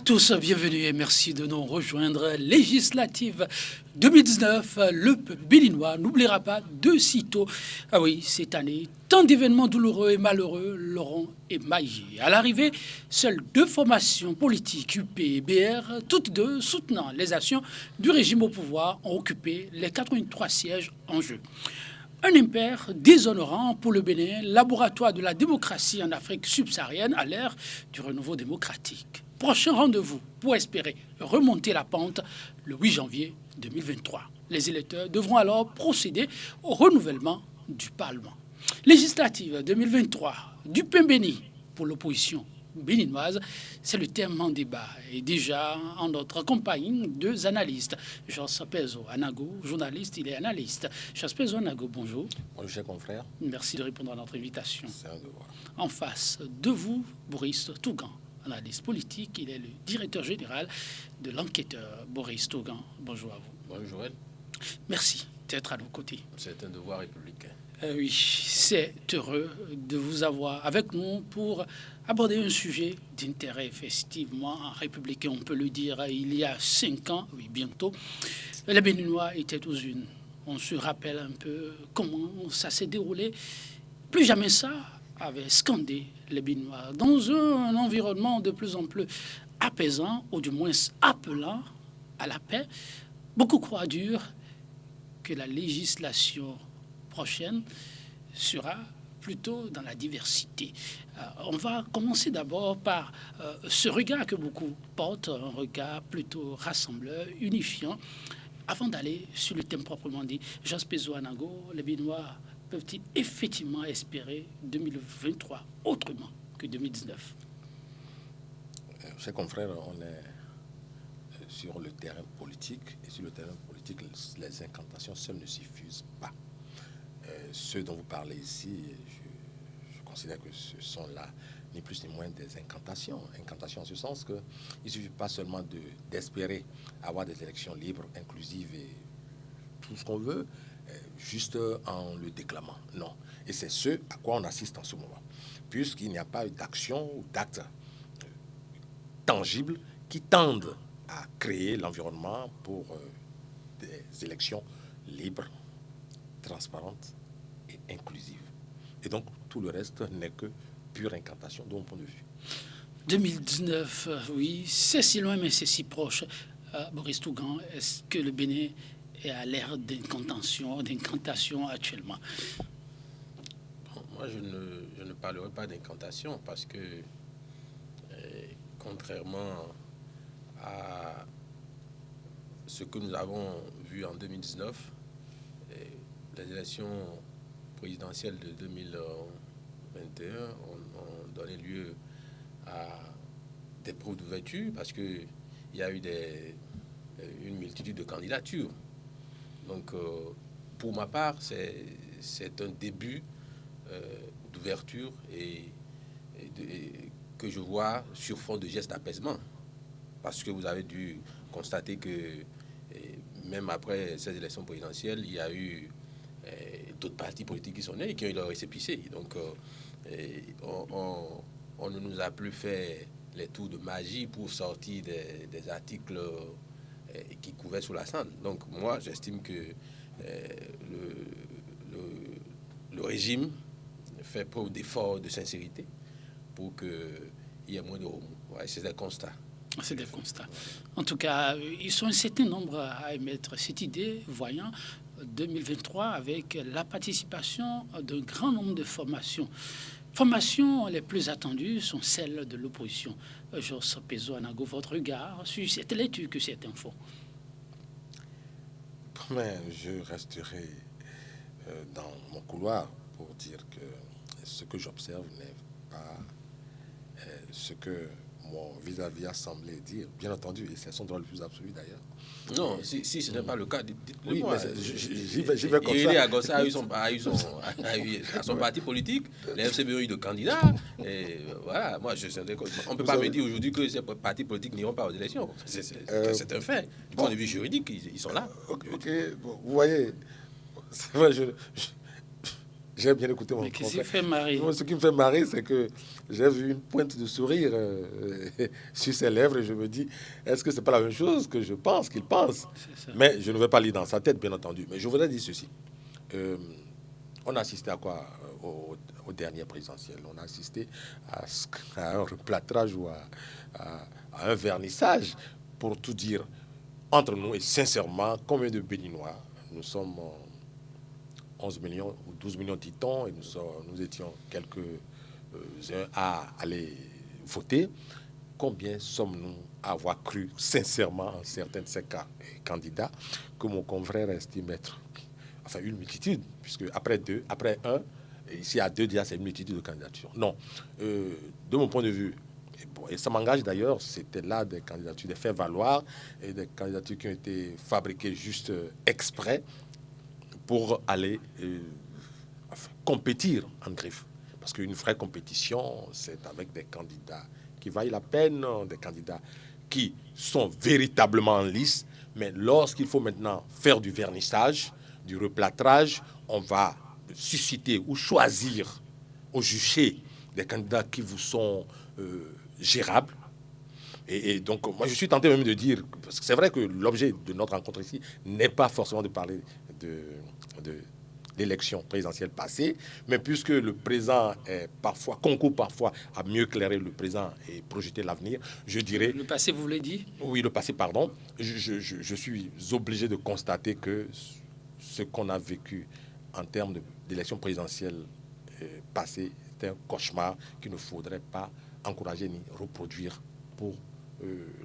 Tous, bienvenue et merci de nous rejoindre. Législative 2019, le peuple béninois n'oubliera pas de sitôt. Ah oui, cette année, tant d'événements douloureux et malheureux l'auront émaillé. À l'arrivée, seules deux formations politiques, UP et BR, toutes deux soutenant les actions du régime au pouvoir, ont occupé les 83 sièges en jeu. Un impair déshonorant pour le Bénin, laboratoire de la démocratie en Afrique subsaharienne à l'ère du renouveau démocratique. Prochain rendez-vous pour espérer remonter la pente le 8 janvier 2023. Les électeurs devront alors procéder au renouvellement du Parlement. Législative 2023 du pain béni pour l'opposition béninoise, c'est le thème en débat. Et déjà, en notre compagnie, deux analystes. Jean Sapezo Anago, journaliste, il est analyste. Jean Sapezo Anago, bonjour. Bonjour, cher confrère. Merci de répondre à notre invitation. C'est un devoir. En face de vous, Boris Tougan, analyste politique. Il est le directeur général de l'enquêteur Boris Tougan. Bonjour à vous. Bonjour, Joël. Merci d'être à nos côtés. C'est un devoir républicain. Oui, c'est heureux de vous avoir avec nous pour aborder un sujet d'intérêt effectivement républicain, on peut le dire. Il y a 5 ans, oui, bientôt, les Béninois étaient aux unes. On se rappelle un peu comment ça s'est déroulé. Plus jamais ça avait scandé les Béninois dans un environnement de plus en plus apaisant, ou du moins appelant à la paix. Beaucoup croient dur que la législation prochaine sera plutôt dans la diversité. On va commencer d'abord par ce regard que beaucoup portent, un regard plutôt rassembleur, unifiant, avant d'aller sur le thème proprement dit. Jean Sapezo Anago, les Béninois peuvent-ils effectivement espérer 2023 autrement que 2019? Chers confrères, on est sur le terrain politique, et sur le terrain politique, les incantations seules ne suffisent pas. Ceux dont vous parlez ici, je considère que ce sont là ni plus ni moins des incantations. Incantations en ce sens qu'il ne suffit pas seulement d'espérer avoir des élections libres, inclusives et tout ce qu'on veut, juste en le déclamant. Non. Et c'est ce à quoi on assiste en ce moment. Puisqu'il n'y a pas d'action ou d'actes tangibles qui tendent à créer l'environnement pour des élections libres, transparentes et inclusives. Et donc, tout le reste n'est que pure incantation de mon point de vue. 2019, oui, c'est si loin, mais c'est si proche. Boris Tougan, est-ce que le Bénin est à l'ère d'incantation actuellement? Bon, moi, je ne parlerai pas d'incantation parce que, contrairement à ce que nous avons vu en 2019, les élections présidentielles de 2021 ont donné lieu à des preuves d'ouverture parce qu'il y a eu une multitude de candidatures. Donc, pour ma part, c'est un début d'ouverture et que je vois sur fond de gestes d'apaisement. Parce que vous avez dû constater que même après ces élections présidentielles, il y a eu d'autres partis politiques qui sont nés et qui ont eu leur récépissé. Donc, on ne nous a plus fait les tours de magie pour sortir des articles qui couvaient sous la cendre. Donc, moi, j'estime que le régime fait preuve d'effort de sincérité pour qu'il y ait moins de remous. Ouais, c'est des constats. C'est des constats. En tout cas, ils sont un certain nombre à émettre cette idée, voyant 2023 avec la participation d'un grand nombre de formations. Formations les plus attendues sont celles de l'opposition. Jean Sapezo Anago, votre regard sur cette lecture que certains font? Mais je resterai dans mon couloir pour dire que ce que j'observe n'est pas ce que mon vis-à-vis a semblé dire, bien entendu, et c'est son droit le plus absolu d'ailleurs. Non, si ce n'est pas le cas, dites-le Oui, moi. mais j'y vais comme Irene ça. Agossa a eu son parti politique, les FCB ont eu de candidats. Et voilà, moi, on ne peut pas me dire aujourd'hui que ces partis politiques n'iront pas aux élections. C'est un fait. Du point de vue juridique, ils sont là. Ok, bon, vous voyez, c'est vrai, j'ai bien écouté mon Mais qu'est-ce qui confrère. fait marrer? Moi, ce qui me fait marrer, c'est que j'ai vu une pointe de sourire sur ses lèvres et je me dis, est-ce que c'est pas la même chose que je pense qu'il pense? C'est ça. Mais je ne vais pas lire dans sa tête, bien entendu. Mais je voudrais dire ceci. On a assisté à quoi au dernier présidentiel? On a assisté à un replâtrage ou à un vernissage, pour tout dire, entre nous. Et sincèrement, combien de Béninois? Nous sommes 11 millions ou 12 millions, dit-on, et nous étions quelques-uns à aller voter. Combien sommes-nous à avoir cru sincèrement en certains de ces candidats que mon confrère estime être, enfin, une multitude, puisque après un, ici à deux, déjà, c'est une multitude de candidatures. Non. De mon point de vue, et ça m'engage d'ailleurs, c'était là des candidatures, des faits valoir, et des candidatures qui ont été fabriquées juste exprès pour aller compétir en griffe. Parce qu'une vraie compétition, c'est avec des candidats qui vaillent la peine, des candidats qui sont véritablement en lice. Mais lorsqu'il faut maintenant faire du vernissage, du replâtrage, on va susciter ou choisir ou juger des candidats qui vous sont gérables. Et donc, moi, je suis tenté même de dire, parce que c'est vrai que l'objet de notre rencontre ici n'est pas forcément de parler de l'élection présidentielle passée, mais puisque le présent est concourt parfois à mieux éclairer le présent et projeter l'avenir, je dirais... Le passé, vous l'avez dit? Oui, le passé, pardon. Je suis obligé de constater que ce qu'on a vécu en termes d'élection présidentielle passée, c'est un cauchemar qu'il ne faudrait pas encourager ni reproduire pour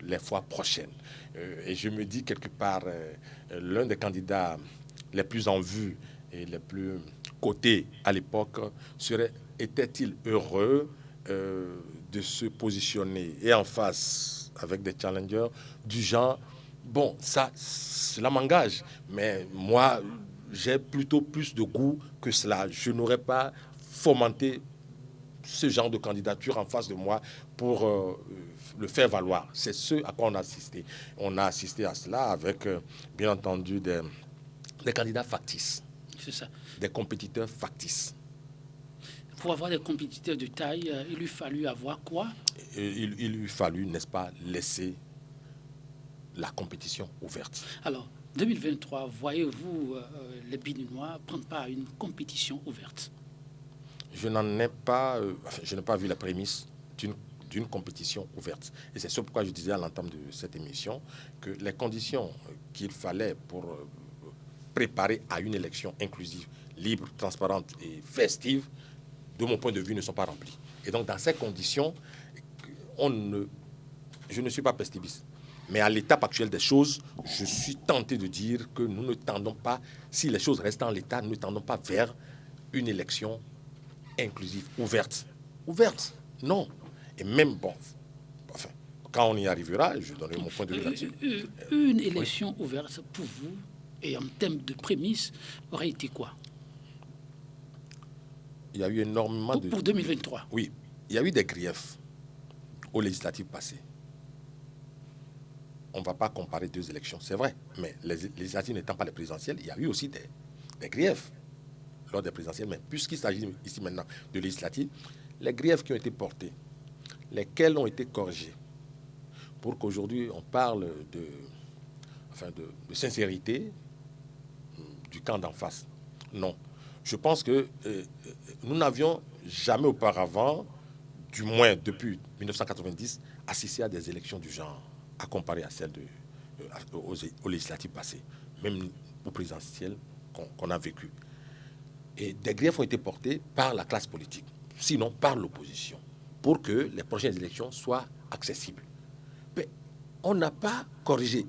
les fois prochaines. Et je me dis quelque part, l'un des candidats les plus en vue et les plus cotés à l'époque était-il heureux de se positionner et en face avec des challengers du genre, bon, ça, cela m'engage, mais moi, j'ai plutôt plus de goût que cela. Je n'aurais pas fomenté ce genre de candidature en face de moi pour le faire valoir. C'est ce à quoi on a assisté. On a assisté à cela avec, bien entendu, des candidats factices. C'est ça. Des compétiteurs factices. Pour avoir des compétiteurs de taille, il lui fallut avoir quoi? Il lui fallut, n'est-ce pas, laisser la compétition ouverte. Alors, 2023, voyez-vous les Béninois prendre part à une compétition ouverte? Je n'ai pas vu la prémisse d'une compétition ouverte. Et c'est ce pourquoi je disais à l'entame de cette émission que les conditions qu'il fallait pour préparer à une élection inclusive, libre, transparente et festive, de mon point de vue, ne sont pas remplies. Et donc, dans ces conditions, je ne suis pas pessimiste. Mais à l'étape actuelle des choses, je suis tenté de dire que nous ne tendons pas, si les choses restent en l'état, nous ne tendons pas vers une élection inclusive, ouverte. Ouverte, non. Et même, bon, enfin, quand on y arrivera, je donnerai mon point de vue là-dessus. Une élection ouverte, pour vous, et en termes de prémices, aurait été quoi? Il y a eu énormément pour 2023. Oui, il y a eu des griefs aux législatives passées. On ne va pas comparer deux élections, c'est vrai, mais les législatives n'étant pas les présidentielles, il y a eu aussi des griefs lors des présidentielles. Mais puisqu'il s'agit ici maintenant de législatives, les griefs qui ont été portés, lesquels ont été corrigés, pour qu'aujourd'hui on parle de sincérité du camp d'en face. Non. Je pense que nous n'avions jamais auparavant, du moins depuis 1990, assisté à des élections du genre, à comparer à celles aux législatives passées, même aux présidentielles qu'on a vécues. Et des griefs ont été portés par la classe politique, sinon par l'opposition, pour que les prochaines élections soient accessibles. Mais on n'a pas corrigé.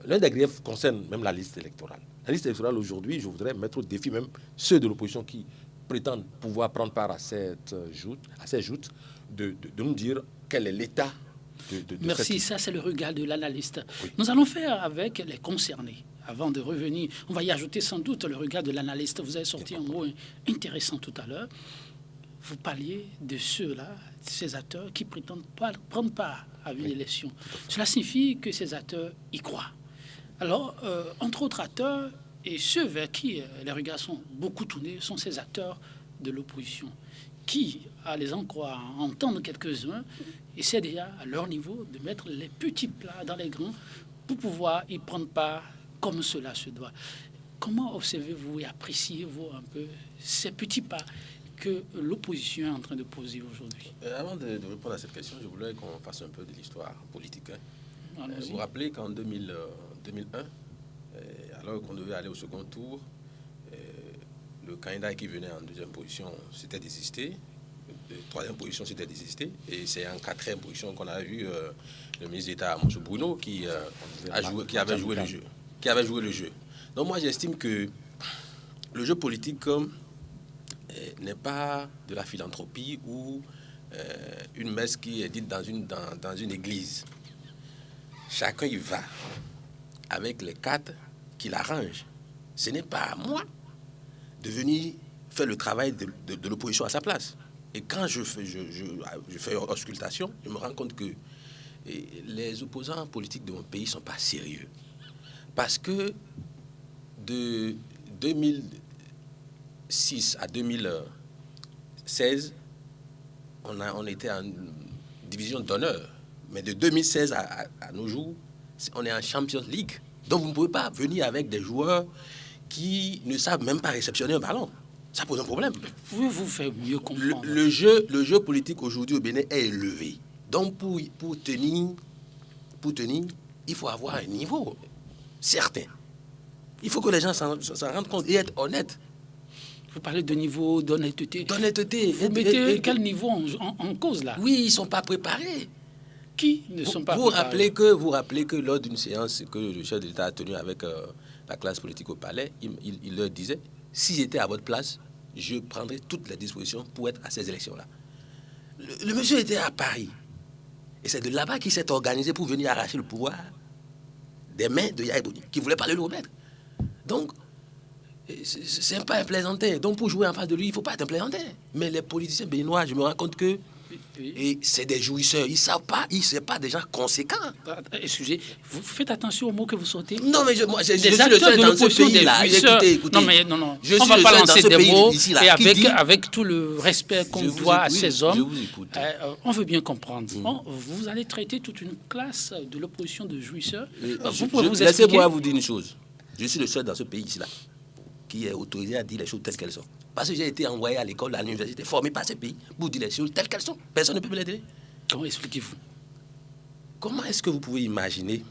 L'un des griefs concerne même la liste électorale. La liste électorale aujourd'hui, je voudrais mettre au défi même ceux de l'opposition qui prétendent pouvoir prendre part à ces joutes, de nous dire quel est l'état de Merci, ça c'est le regard de l'analyste. Oui. Nous allons faire avec les concernés. Avant de revenir, on va y ajouter sans doute le regard de l'analyste. Vous avez sorti un mot intéressant tout à l'heure. Vous parliez de ceux-là, ces acteurs qui prétendent pas prendre part à une élection. Cela signifie que ces acteurs y croient. Alors, entre autres acteurs, et ceux vers qui les regards sont beaucoup tournés, sont ces acteurs de l'opposition, qui, à les en croire, à entendre quelques-uns, essaient déjà, à leur niveau, de mettre les petits plats dans les grands pour pouvoir y prendre part comme cela se doit. Comment observez-vous et appréciez-vous un peu ces petits pas que l'opposition est en train de poser aujourd'hui? Avant de répondre à cette question, je voulais qu'on fasse un peu de l'histoire politique. Vous vous rappelez qu'en 2001, alors qu'on devait aller au second tour, le candidat qui venait en deuxième position s'était désisté. De troisième position, c'était désisté. Et c'est en quatrième position qu'on a vu le ministre d'État, M. Bruno, qui avait joué le jeu. Donc moi, j'estime que le jeu politique n'est pas de la philanthropie ou une messe qui est dite dans une église. Chacun y va avec les cartes qu'il arrange. Ce n'est pas à moi de venir faire le travail de l'opposition à sa place. Et quand je fais auscultation, je me rends compte que les opposants politiques de mon pays ne sont pas sérieux. Parce que de 2006 à 2016, on était en division d'honneur. Mais de 2016 à nos jours, on est en Champions League. Donc vous ne pouvez pas venir avec des joueurs qui ne savent même pas réceptionner un ballon. Ça pose un problème. Vous faites mieux comprendre. Le jeu politique aujourd'hui au Bénin est élevé. Donc pour tenir, il faut avoir un niveau certain. Il faut que les gens s'en rendent compte et être honnêtes. Vous parlez de niveau d'honnêteté. D'honnêteté. Vous mettez quel niveau en cause là? Oui, ils ne sont pas préparés. Qui ne sont pas préparés? Vous rappelez que lors d'une séance que le chef de l'État a tenue avec la classe politique au palais, il leur disait, si j'étais à votre place, je prendrais toutes les dispositions pour être à ces élections-là. Le monsieur était à Paris. Et c'est de là-bas qu'il s'est organisé pour venir arracher le pouvoir des mains de Yahya Boni, qui ne voulait pas le remettre. Donc, c'est pas un plaisantin. Donc, pour jouer en face de lui, il ne faut pas être un plaisantin. Mais les politiciens béninois, je me rends compte que et c'est des jouisseurs. Ils ne savent pas, des gens conséquents. Excusez, vous faites attention aux mots que vous sortez. Non, mais je suis le seul dans ce pays-là. Écoutez. Non. On ne va pas lancer des mots. Et avec tout le respect qu'on doit à ces hommes, on veut bien comprendre. Vous allez traiter toute une classe de l'opposition de jouisseurs. Vous pouvez vous expliquer. Laissez-moi vous dire une chose. Je suis le seul dans ce pays-là qui est autorisé à dire les choses telles qu'elles sont. Parce que j'ai été envoyé à l'école, à l'université, formé par ces pays pour dire les choses telles qu'elles sont. Personne ne peut me les dire. Comment expliquez-vous? Comment est-ce que vous pouvez imaginer,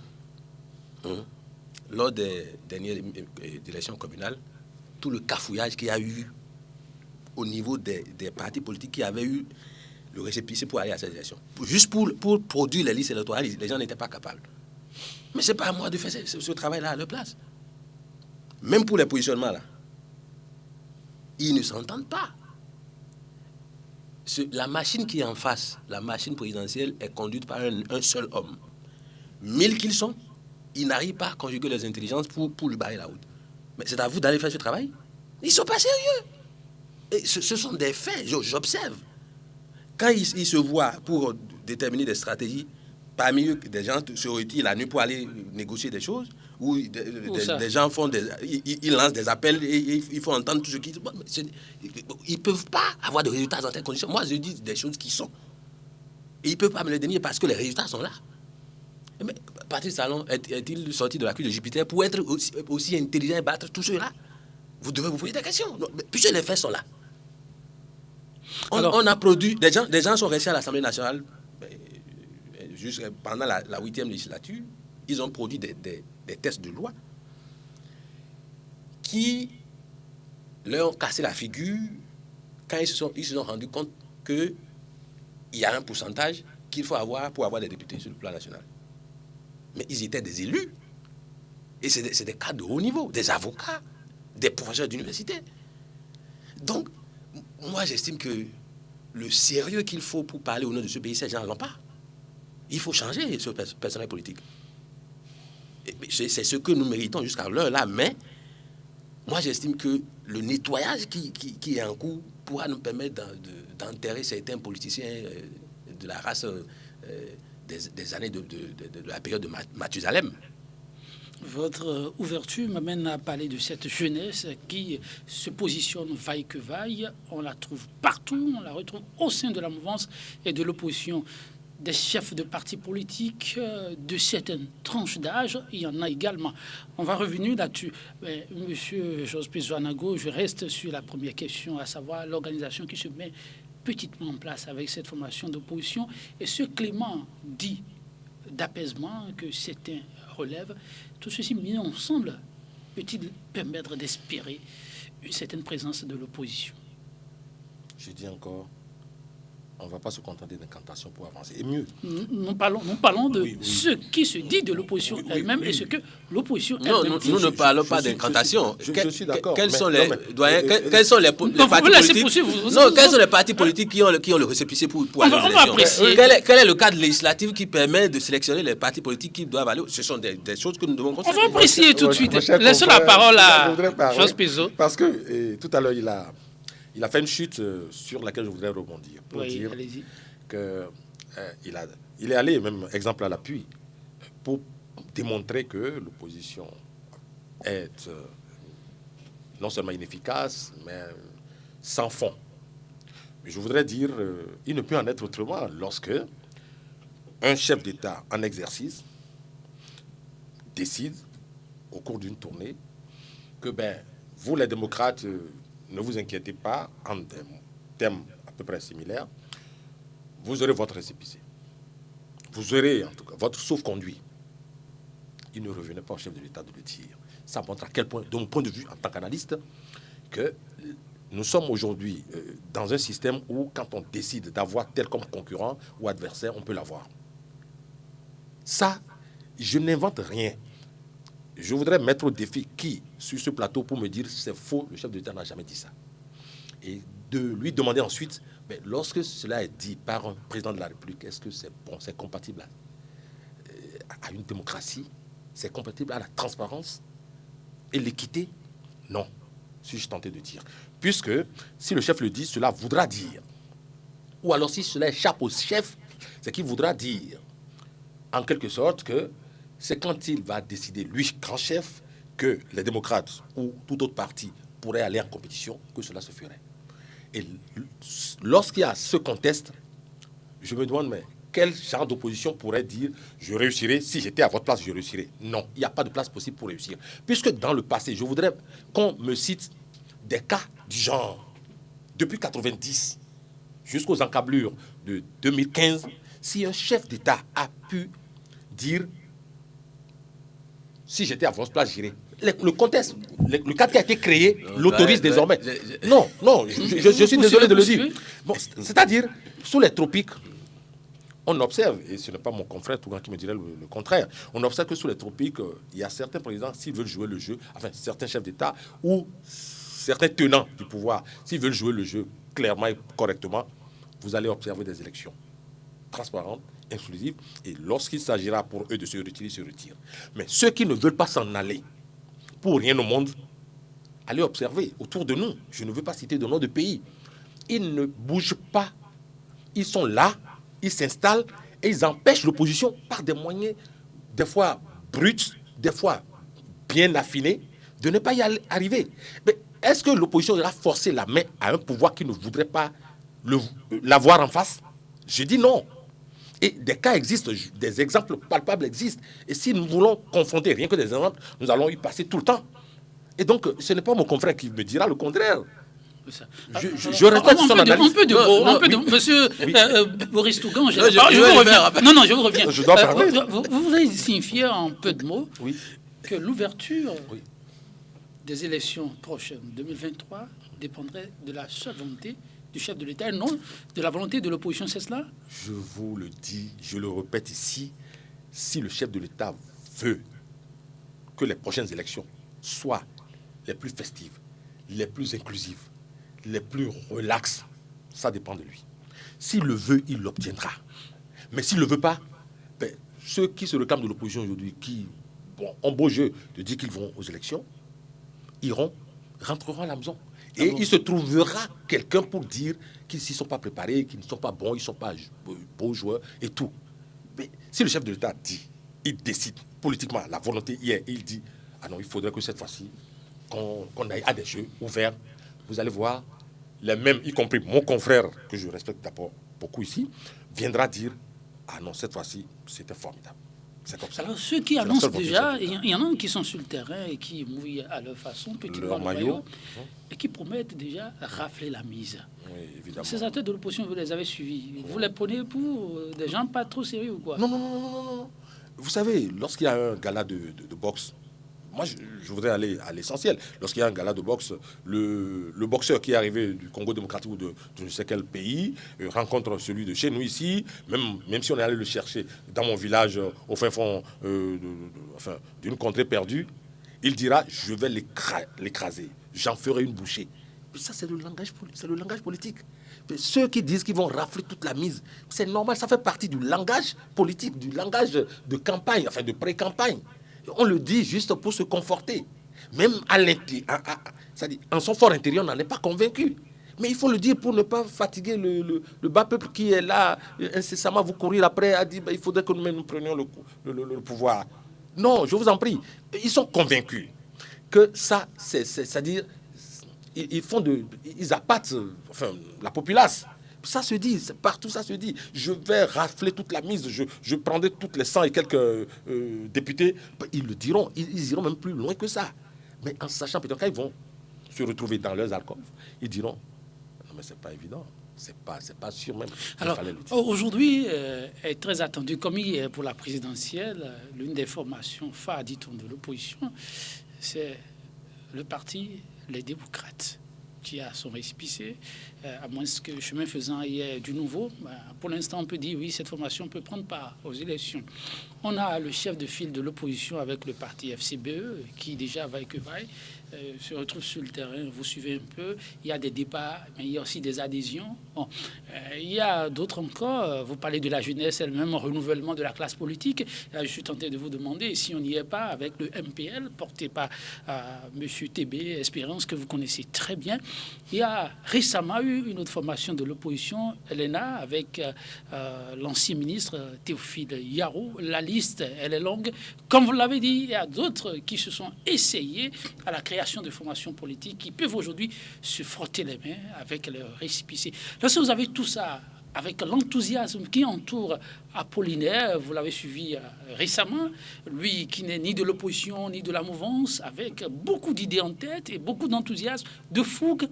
lors des dernières élections communales, tout le cafouillage qu'il y a eu au niveau des partis politiques qui avaient eu le récépissé pour aller à ces élections? Juste pour produire les listes électorales, les gens n'étaient pas capables. Mais ce n'est pas à moi de faire ce travail-là à leur place. Même pour les positionnements, là. Ils ne s'entendent pas. La machine qui est en face, la machine présidentielle, est conduite par un seul homme. 1000 qu'ils sont, ils n'arrivent pas à conjuguer leurs intelligences pour lui barrer la route. Mais c'est à vous d'aller faire ce travail. Ils ne sont pas sérieux. Et ce sont des faits, j'observe. Quand ils se voient pour déterminer des stratégies, parmi eux, des gens se retirent la nuit pour aller négocier des choses, où des gens ils lancent des appels et il faut entendre tout ce qui... Ils ne peuvent pas avoir de résultats dans telles conditions. Moi, je dis des choses qui sont. Et ils ne peuvent pas me les donner parce que les résultats sont là. Mais Patrice Talon est-il sorti de la cuve de Jupiter pour être aussi intelligent et battre tous ceux-là? Vous devez vous poser des questions. Puisque les faits sont là. On a produit... Des gens sont restés à l'Assemblée nationale juste pendant la 8e législature. Ils ont produit des textes de loi qui leur ont cassé la figure quand ils se sont rendus compte qu'il y a un pourcentage qu'il faut avoir pour avoir des députés sur le plan national. Mais ils étaient des élus. Et c'est des cadres de haut niveau, des avocats, des professeurs d'université. Donc, moi, j'estime que le sérieux qu'il faut pour parler au nom de ce pays, ces gens ne l'ont pas. Il faut changer ce personnel politique. C'est ce que nous méritons jusqu'à l'heure là, mais moi j'estime que le nettoyage qui est en cours pourra nous permettre d'enterrer certains politiciens de la race des années de la période de Mathusalem. Votre ouverture m'amène à parler de cette jeunesse qui se positionne vaille que vaille. On la trouve partout, on la retrouve au sein de la mouvance et de l'opposition. Des chefs de partis politiques, de certaines tranches d'âge, il y en a également. On va revenir là-dessus. Monsieur Jos Pizouanago, je reste sur la première question, à savoir l'organisation qui se met petitement en place avec cette formation d'opposition. Et ce Clément dit d'apaisement que certains relèvent, tout ceci mis ensemble peut-il permettre d'espérer une certaine présence de l'opposition? Je dis encore, on ne va pas se contenter d'incantations pour avancer. Et mieux. Nous parlons de ce qui se dit de l'opposition elle-même et ce que l'opposition elle-même dit. Nous ne parlons pas d'incantation. Je suis d'accord. Quels sont les partis politiques? Non, quels sont les partis politiques qui ont le récépissé pour aller aux élections? Quel est le cadre législatif qui permet de sélectionner les partis politiques qui doivent aller? Ce sont des choses que nous devons constater. On va apprécier tout de suite. Laissons la parole à Jos Pizou. Parce que tout à l'heure, il a fait une chute sur laquelle je voudrais rebondir pour dire qu'il est allé, même exemple à l'appui, pour démontrer que l'opposition est non seulement inefficace, mais sans fond. Mais je voudrais dire, il ne peut en être autrement lorsque un chef d'État en exercice décide, au cours d'une tournée, que vous les démocrates, ne vous inquiétez pas, en des termes à peu près similaires, vous aurez votre récépissé. Vous aurez, en tout cas, votre sauf-conduit. Il ne revenait pas au chef de l'État de le dire. Ça montre à quel point, de mon point de vue, en tant qu'analyste, que nous sommes aujourd'hui dans un système où, quand on décide d'avoir tel comme concurrent ou adversaire, on peut l'avoir. Ça, je n'invente rien. Je voudrais mettre au défi qui, sur ce plateau, pour me dire c'est faux, le chef de l'État n'a jamais dit ça. Et de lui demander ensuite, mais lorsque cela est dit par un président de la République, est-ce que c'est bon, c'est compatible à une démocratie? C'est compatible à la transparence et l'équité? Non, suis-je tenté de dire. Puisque si le chef le dit, cela voudra dire. Ou alors si cela échappe au chef, c'est qu'il voudra dire, en quelque sorte, que c'est quand il va décider, lui, grand chef, que les démocrates ou tout autre parti pourrait aller en compétition, que cela se ferait. Et lorsqu'il y a ce contexte, je me demande, mais quel genre d'opposition pourrait dire « je réussirai, si j'étais à votre place, je réussirais ». Non, il n'y a pas de place possible pour réussir. Puisque dans le passé, je voudrais qu'on me cite des cas du genre. Depuis 1990 jusqu'aux encablures de 2015, si un chef d'État a pu dire « si j'étais à votre place, j'irais ». Le contexte, le cadre qui a été créé l'autorise désormais. Non, je suis désolé de le dire. Bon, c'est-à-dire, sous les tropiques, on observe, et ce n'est pas mon confrère Tougan qui me dirait le contraire, on observe que sous les tropiques, il y a certains présidents, s'ils veulent jouer le jeu, enfin certains chefs d'État ou certains tenants du pouvoir, s'ils veulent jouer le jeu clairement et correctement, vous allez observer des élections transparentes, exclusives, et lorsqu'il s'agira pour eux de se retirer, ils se retirent. Mais ceux qui ne veulent pas s'en aller, pour rien au monde, allez observer autour de nous. Je ne veux pas citer de nom de pays. Ils ne bougent pas. Ils sont là, ils s'installent et ils empêchent l'opposition par des moyens, des fois bruts, des fois bien affinés, de ne pas y arriver. Mais est-ce que l'opposition ira forcer la main à un pouvoir qui ne voudrait pas l'avoir en face? Je dis non. Et des cas existent, des exemples palpables existent. Et si nous voulons confronter rien que des exemples, nous allons y passer tout le temps. Et donc, ce n'est pas mon confrère qui me dira le contraire. Je respecte son analyse. Un peu de monsieur Boris Tougan. Je vous reviens. Je dois parler. Vous avez signifié en peu de mots que l'ouverture des élections prochaines 2023 dépendrait de la seule volonté du chef de l'État et non de la volonté de l'opposition, c'est cela? Je vous le dis, je le répète ici, si le chef de l'État veut que les prochaines élections soient les plus festives, les plus inclusives, les plus relaxes, ça dépend de lui. S'il le veut, il l'obtiendra. Mais s'il ne le veut pas, ceux qui se réclament de l'opposition aujourd'hui, qui ont beau jeu de dire qu'ils vont aux élections, rentreront à la maison. Et il se trouvera quelqu'un pour dire qu'ils ne sont pas préparés, qu'ils ne sont pas bons, ils ne sont pas beaux joueurs et tout. Mais si le chef de l'État dit, il décide politiquement, la volonté hier, il dit, ah non, il faudrait que cette fois-ci, qu'on aille à des jeux ouverts, vous allez voir, les mêmes, y compris mon confrère, que je respecte d'abord beaucoup ici, viendra dire, ah non, cette fois-ci, c'était formidable. C'est comme ça. Alors, ceux qui annoncent déjà, il y en a qui sont sur le terrain et qui mouillent à leur façon, petit maillot, et qui promettent déjà rafler la mise. Oui, évidemment. Ces acteurs de l'opposition, vous les avez suivis. Vous les prenez pour des gens pas trop sérieux ou quoi? Non. Vous savez, lorsqu'il y a un gala de boxe, moi, je voudrais aller à l'essentiel. Lorsqu'il y a un gala de boxe, le boxeur qui est arrivé du Congo démocratique ou de je ne sais quel pays rencontre celui de chez nous ici, même si on est allé le chercher dans mon village, au fin fond d'une contrée perdue, il dira, je vais l'écraser, j'en ferai une bouchée. Mais ça, c'est le langage politique. Mais ceux qui disent qu'ils vont rafler toute la mise, c'est normal, ça fait partie du langage politique, du langage de campagne, de pré-campagne. On le dit juste pour se conforter. Même à l'intérieur, en son fort intérieur, on n'en est pas convaincu. Mais il faut le dire pour ne pas fatiguer le bas peuple qui est là, incessamment vous courir après, à dire il faudrait que nous prenions le pouvoir. Non, je vous en prie. Ils sont convaincus que ça, c'est-à-dire, ils appâtent la populace. Ça se dit, partout ça se dit. Je vais rafler toute la mise, je prendrai toutes les 100 et quelques députés. Ils le diront, ils iront même plus loin que ça. Mais en sachant, peut-être quand ils vont se retrouver dans leurs alcôves, ils diront, non mais c'est pas évident, c'est pas sûr même. Alors, aujourd'hui est très attendu, comme hier pour la présidentielle, l'une des formations phares, dit-on, de l'opposition, c'est le parti Les Démocrates, qui a son récépissé, à moins que chemin faisant il y ait du nouveau. Pour l'instant, on peut dire oui, cette formation peut prendre part aux élections. On a le chef de file de l'opposition avec le parti FCBE, qui déjà vaille que vaille, se retrouve sur le terrain, vous suivez un peu. Il y a des débats, mais il y a aussi des adhésions. Bon, il y a d'autres encore, vous parlez de la jeunesse elle-même, renouvellement de la classe politique. Je suis tenté de vous demander si on n'y est pas avec le MPL, porté par M. TB, Espérance, que vous connaissez très bien. Il y a récemment eu une autre formation de l'opposition, Elena, avec l'ancien ministre Théophile Yarou. La liste, elle est longue. Comme vous l'avez dit, il y a d'autres qui se sont essayés à la création de formations politiques qui peuvent aujourd'hui se frotter les mains avec leur récépissé. Lorsque vous avez tout ça, avec l'enthousiasme qui entoure Apollinaire, vous l'avez suivi récemment, lui qui n'est ni de l'opposition ni de la mouvance, avec beaucoup d'idées en tête et beaucoup d'enthousiasme, de fougue.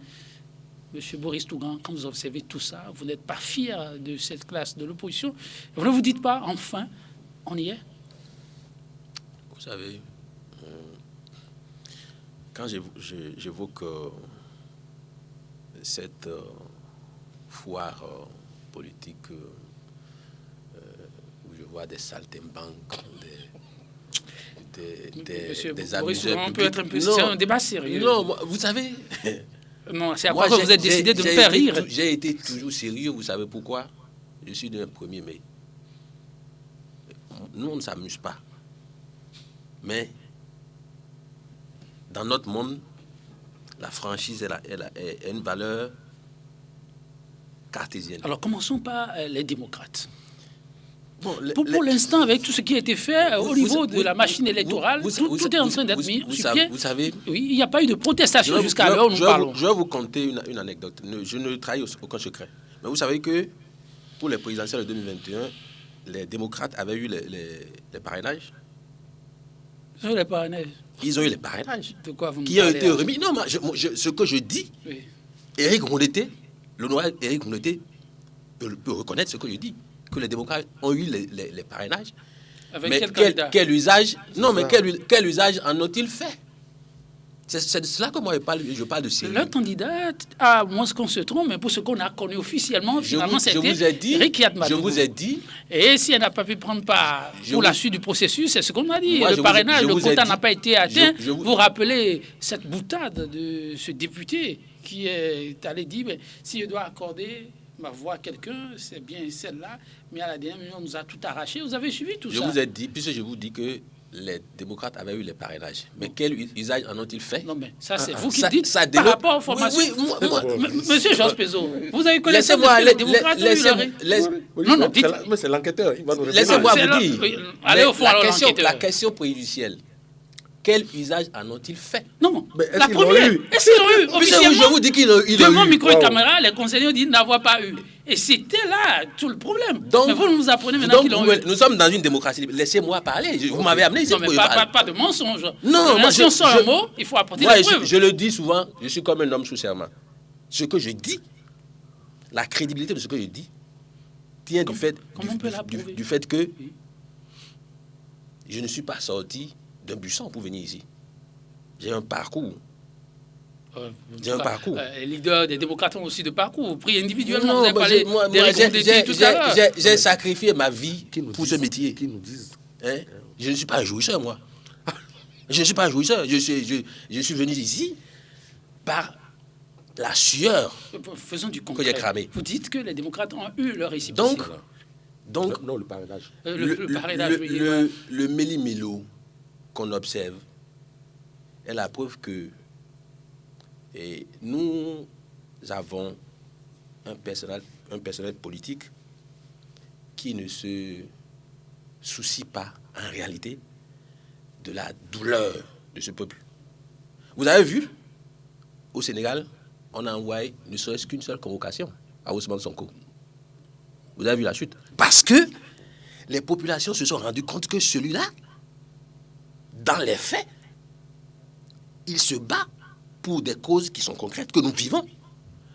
Monsieur Boris Tougan, quand vous observez tout ça, vous n'êtes pas fier de cette classe de l'opposition. Vous ne vous dites pas, enfin, on y est? Vous savez, quand j'évoque cette foire politique où je vois des saltimbanques, des amuseurs publics. On peut être un peu... C'est un débat sérieux. Non, vous savez... Non, c'est à quoi vous êtes décidé de me faire rire. J'ai été toujours sérieux, vous savez pourquoi? Je suis d'un 1er mai. Nous, on ne s'amuse pas. Mais dans notre monde, la franchise est une valeur cartésienne. Alors, commençons par les démocrates. Bon, pour l'instant, avec tout ce qui a été fait au niveau de la machine électorale, tout est en train d'être mis sur pied. Vous savez, oui, il n'y a pas eu de protestation jusqu'à l'heure où nous parlons. Je vais vous conter une anecdote. Je ne trahis aucun secret. Mais vous savez que pour les présidentielles de 2021, les démocrates avaient eu les parrainages. Ils ont eu les parrainages. Ils ont eu les parrainages. De quoi vous me qui ont été remis. Non, mais ce que je dis, oui. Éric Rondeté, l'honorable Éric Rondeté peut reconnaître ce que je dis. Que les démocrates ont eu les parrainages. Avec mais quel usage? Non, mais quel usage en ont-ils fait? C'est de cela que moi je parle de sérieux. Le candidat, à moins qu'on se trompe, mais pour ce qu'on a connu officiellement, finalement, c'était Eric Yadmadougou. Je vous ai dit. Et si elle n'a pas pu prendre part pour la suite du processus, c'est ce qu'on a dit. Moi, le parrainage, le quota n'a pas été atteint. Vous rappelez cette boutade de ce député qui est allé dire, si je dois accorder va voir quelqu'un, c'est bien celle-là, mais à la dernière minute, on nous a tout arraché. Vous avez suivi tout ça? Je vous ai dit, puisque je vous dis que les démocrates avaient eu les parrainages. Mais quel usage en ont-ils fait? Non, mais ça, c'est vous qui dites ça par rapport aux formations. Monsieur Georges Pézot, vous avez connaissance de ce que les démocrates ont eu. Mais c'est l'enquêteur. Laissez-moi vous dire. Allez au fond, La question préjudicielle. Quel usage en ont-ils fait? Non, la première, est-ce qu'ils l'ont eu officiellement? Je vous dis qu'ils l'ont eu. Devant micro et caméra, les conseillers ont dit n'avoir pas eu. Et c'était là tout le problème. Donc, mais vous nous apprenez maintenant qu'ils l'ont eu. Nous sommes dans une démocratie. Laissez-moi parler. Vous m'avez amené ici. Non, mais pas de mensonge. Non, moi, si on sort un mot, il faut apporter des preuves. Je le dis souvent, je suis comme un homme sous serment. Ce que je dis, la crédibilité de ce que je dis, tient du fait que je ne suis pas sorti d'un buisson pour venir ici. J'ai un parcours. Les leaders des démocrates ont aussi de parcours. Vous priez individuellement. Vous avez parlé des recommandations tout à l'heure. J'ai sacrifié ma vie pour ce métier. Qui nous disent. Je ne suis pas un jouisseur, moi. Je ne suis pas un jouisseur. Je suis venu ici par la sueur. Faisons du concret. Que j'ai cramé. Vous dites que les démocrates ont eu leur réciprocité. Donc, non, le parrainage. Le méli-mélo qu'on observe est la preuve que nous avons un personnel politique qui ne se soucie pas en réalité de la douleur de ce peuple. Vous avez vu, au Sénégal, on a envoyé ne serait-ce qu'une seule convocation à Ousmane Sonko. Vous avez vu la chute? Parce que les populations se sont rendues compte que celui-là, dans les faits, il se bat pour des causes qui sont concrètes, que nous vivons.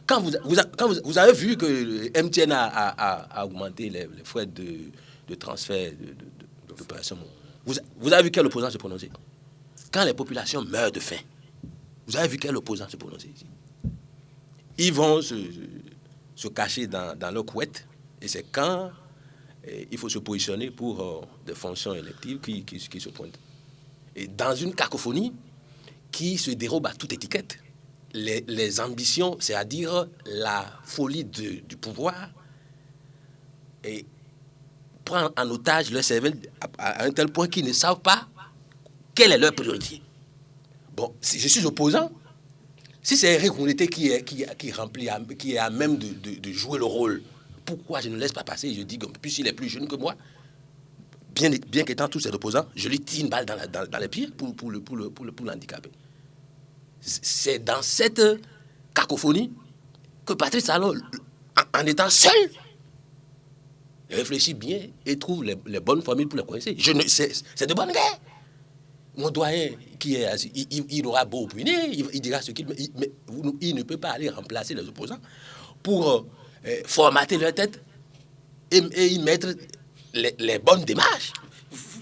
Quand vous avez vu que MTN a augmenté les frais de transfert d'opération, vous avez vu quel opposant se prononcer? Quand les populations meurent de faim, vous avez vu quel opposant se prononcer ici? Ils vont se cacher dans leur couette, et c'est quand il faut se positionner pour des fonctions électives qui se pointent. Et dans une cacophonie qui se dérobe à toute étiquette, les ambitions, c'est-à-dire la folie du pouvoir, et prend en otage leur cervelle à un tel point qu'ils ne savent pas quelle est leur priorité. Bon, si je suis opposant, si c'est Eric Rouleté qui est à même de jouer le rôle, pourquoi je ne laisse pas passer? Je dis que puisqu'il est plus jeune que moi, bien qu'étant tous ses opposants, je lui tire une balle dans les pieds pour l'handicaper. C'est dans cette cacophonie que Patrice Talon, en étant seul, réfléchit bien et trouve les bonnes formules pour les coincer. C'est de bonne guerre. Mon doyen, il aura beau opiner, il dira ce qu'il veut, mais il ne peut pas aller remplacer les opposants pour formater leur tête et y mettre les bonnes démarches.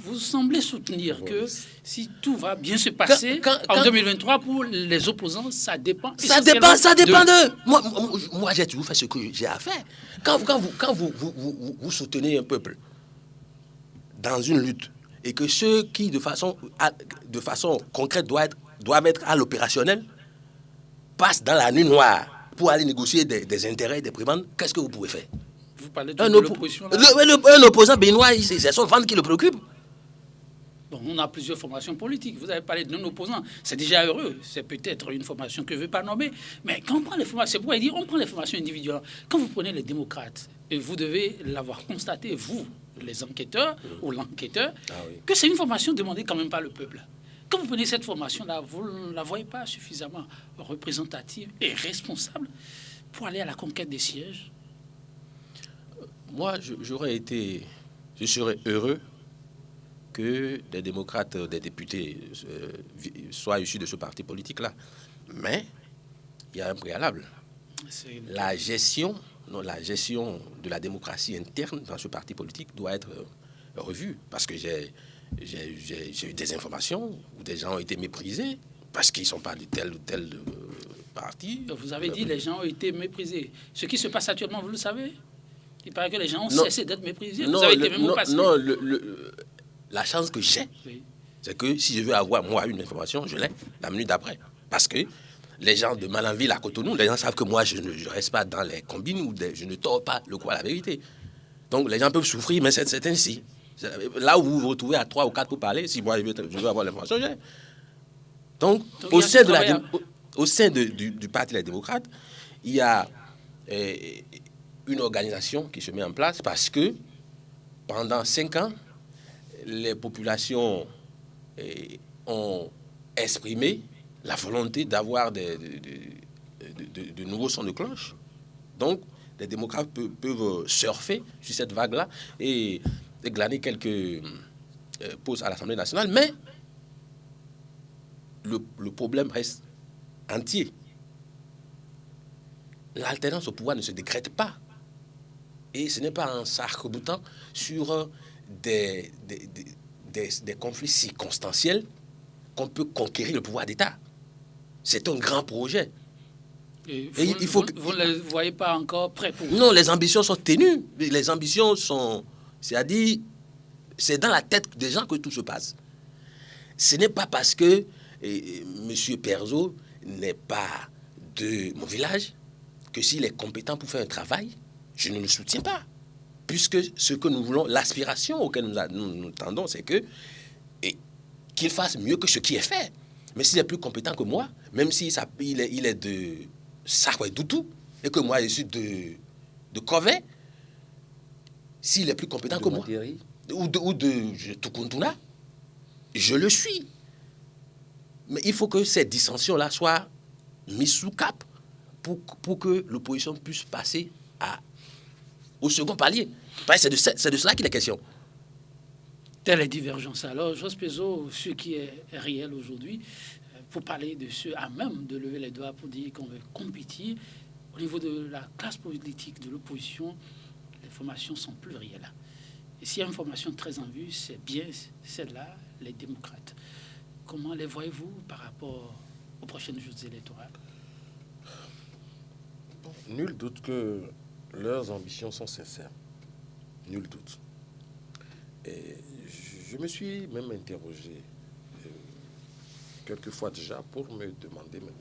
Vous semblez soutenir que si tout va bien se passer en 2023 pour les opposants, ça dépend. Ça dépend d'eux. Moi, j'ai toujours fait ce que j'ai à faire. Quand vous soutenez un peuple dans une lutte et que ceux qui, de façon concrète, doivent être à l'opérationnel, passent dans la nuit noire pour aller négocier des intérêts, des prébendes, qu'est-ce que vous pouvez faire? Vous parlez de l'opposition là? Un opposant béninois, c'est son ventre qui le préoccupe. Bon, on a plusieurs formations politiques. Vous avez parlé de non-opposants. C'est déjà heureux. C'est peut-être une formation que je ne veux pas nommer. Mais quand on prend les formations, c'est pourquoi il dit on prend les formations individuelles. Quand vous prenez les démocrates, et vous devez l'avoir constaté, vous, les enquêteurs ou l'enquêteur, que c'est une formation demandée quand même par le peuple. Quand vous prenez cette formation-là, vous ne la voyez pas suffisamment représentative et responsable pour aller à la conquête des sièges? Moi, je serais heureux que des démocrates, des députés soient issus de ce parti politique-là. Mais il y a un préalable. La gestion de la démocratie interne dans ce parti politique doit être revue. Parce que j'ai eu des informations où des gens ont été méprisés parce qu'ils ne sont pas de tel ou tel parti. Vous avez dit que les gens ont été méprisés. Ce qui se passe actuellement, vous le savez? Il paraît que les gens ont cessé d'être méprisés. Vous avez été même au passé. Non, la chance que j'ai, c'est que si je veux avoir, moi, une information, je l'ai la minute d'après. Parce que Les gens de Malanville à Cotonou, les gens savent que moi, je ne reste pas dans les combines ou je ne tords pas le coup à la vérité. Donc, les gens peuvent souffrir, mais c'est ainsi. Là où vous vous retrouvez à 3 ou 4 pour parler, si moi, je veux avoir l'information, j'ai. Donc au sein du Parti des démocrates, il y a une organisation qui se met en place parce que pendant 5 ans, les populations ont exprimé la volonté d'avoir de nouveaux sons de cloche. Donc, les démocrates peuvent surfer sur cette vague-là et glaner quelques postes à l'Assemblée nationale, mais le problème reste entier. L'alternance au pouvoir ne se décrète pas. Et ce n'est pas en s'arc-boutant sur des conflits circonstanciels qu'on peut conquérir le pouvoir d'État. C'est un grand projet. Et vous ne les voyez pas encore prêts pour... Non, les ambitions sont tenues. Les ambitions sont... C'est-à-dire, c'est dans la tête des gens que tout se passe. Ce n'est pas parce que M. Perzo n'est pas de mon village que s'il est compétent pour faire un travail, je ne le soutiens pas. Puisque ce que nous voulons, l'aspiration auquel nous tendons, c'est que qu'il fasse mieux que ce qui est fait. Mais s'il est plus compétent que moi, même s'il il est de Sakwe-Doutou et que moi je suis de Kové, s'il est plus compétent que moi, ou de Tukuntuna, je le suis. Mais il faut que ces dissensions-là soient mises sous cap pour que l'opposition puisse passer au second palier. C'est de cela qu'il est question. Telle est divergence. Alors, Jos Pezo, ce qui est réel aujourd'hui, pour parler de ceux à même de lever les doigts pour dire qu'on veut compétir, au niveau de la classe politique de l'opposition, les formations sont plurielles. Et s'il y a une formation très en vue, c'est bien celle-là, les démocrates. Comment les voyez-vous par rapport aux prochaines joutes électorales? Nul doute que leurs ambitions sont sincères. Nul doute. Et je me suis même interrogé quelques fois déjà pour me demander, mais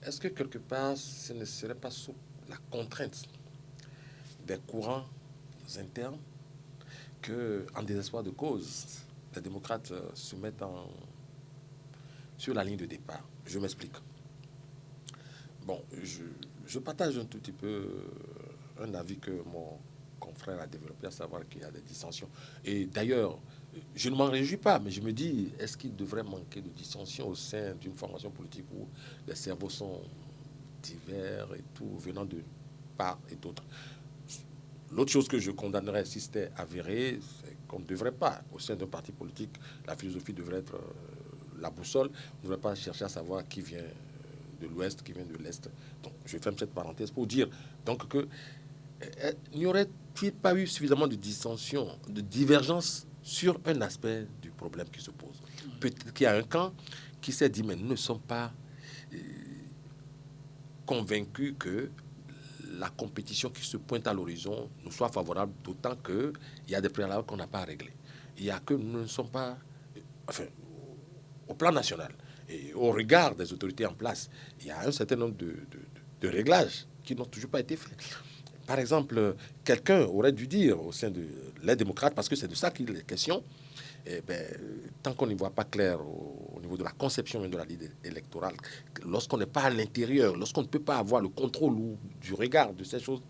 est-ce que quelque part ce ne serait pas sous la contrainte des courants internes que, en désespoir de cause, les démocrates se mettent sur la ligne de départ? Je m'explique. Bon, je partage un tout petit peu un avis que mon confrère a développé, à savoir qu'il y a des dissensions. Et d'ailleurs, je ne m'en réjouis pas, mais je me dis, est-ce qu'il devrait manquer de dissensions au sein d'une formation politique où les cerveaux sont divers et tout, venant de part et d'autre? L'autre chose que je condamnerais, si c'était avéré, c'est qu'on ne devrait pas, au sein d'un parti politique, la philosophie devrait être la boussole. On ne devrait pas chercher à savoir qui vient de l'Ouest, qui vient de l'Est. Donc, je ferme cette parenthèse pour dire donc que n'y aurait-il pas eu suffisamment de dissension, de divergence sur un aspect du problème qui se pose? Peut-être qu'il y a un camp qui s'est dit, mais nous ne sommes pas convaincus que la compétition qui se pointe à l'horizon nous soit favorable, d'autant qu'il y a des préalables qu'on n'a pas à régler. Il y a que nous ne sommes pas, enfin, au plan national et au regard des autorités en place, il y a un certain nombre de réglages qui n'ont toujours pas été faits. Par exemple, quelqu'un aurait dû dire au sein de les démocrates, parce que c'est de ça qu'il est question, tant qu'on n'y voit pas clair au niveau de la conception et de la ligne électorale, lorsqu'on n'est pas à l'intérieur, lorsqu'on ne peut pas avoir le contrôle ou du regard de ces choses,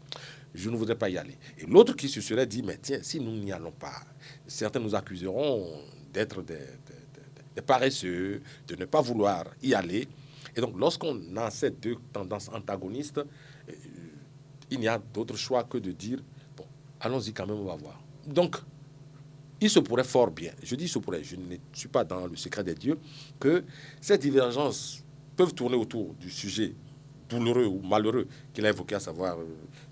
je ne voudrais pas y aller. Et l'autre qui se serait dit, mais tiens, si nous n'y allons pas, certains nous accuseront d'être des paresseux, de ne pas vouloir y aller. Et donc, lorsqu'on a ces deux tendances antagonistes, il n'y a d'autre choix que de dire, bon, allons-y quand même, on va voir. Donc, il se pourrait fort bien, je dis il se pourrait, je ne suis pas dans le secret des dieux, que ces divergences peuvent tourner autour du sujet douloureux ou malheureux qu'il a évoqué, à savoir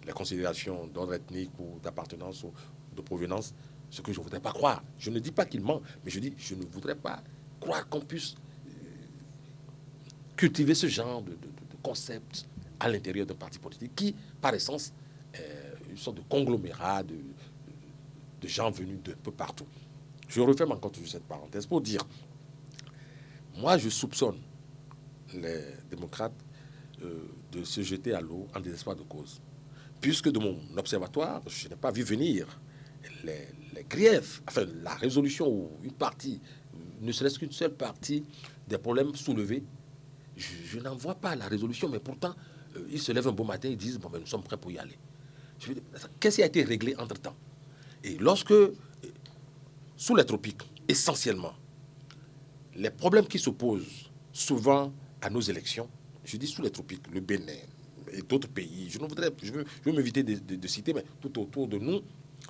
les considérations d'ordre ethnique ou d'appartenance ou de provenance, ce que je ne voudrais pas croire. Je ne dis pas qu'il ment, mais je dis je ne voudrais pas croire qu'on puisse cultiver ce genre de concept à l'intérieur d'un parti politique qui, par essence, est une sorte de conglomérat de gens venus de peu partout. Je referme encore toujours cette parenthèse pour dire, moi je soupçonne les démocrates de se jeter à l'eau en désespoir de cause. Puisque de mon observatoire, je n'ai pas vu venir les griefs, enfin la résolution ou une partie, ne serait-ce qu'une seule partie des problèmes soulevés. Je n'en vois pas la résolution, mais pourtant, ils se lèvent un beau matin et disent, bon, ben, nous sommes prêts pour y aller. Qu'est-ce qui a été réglé entre-temps? Et lorsque, sous les tropiques, essentiellement, les problèmes qui s'opposent souvent à nos élections, je dis sous les tropiques, le Bénin et d'autres pays, je veux m'éviter de citer, mais tout autour de nous,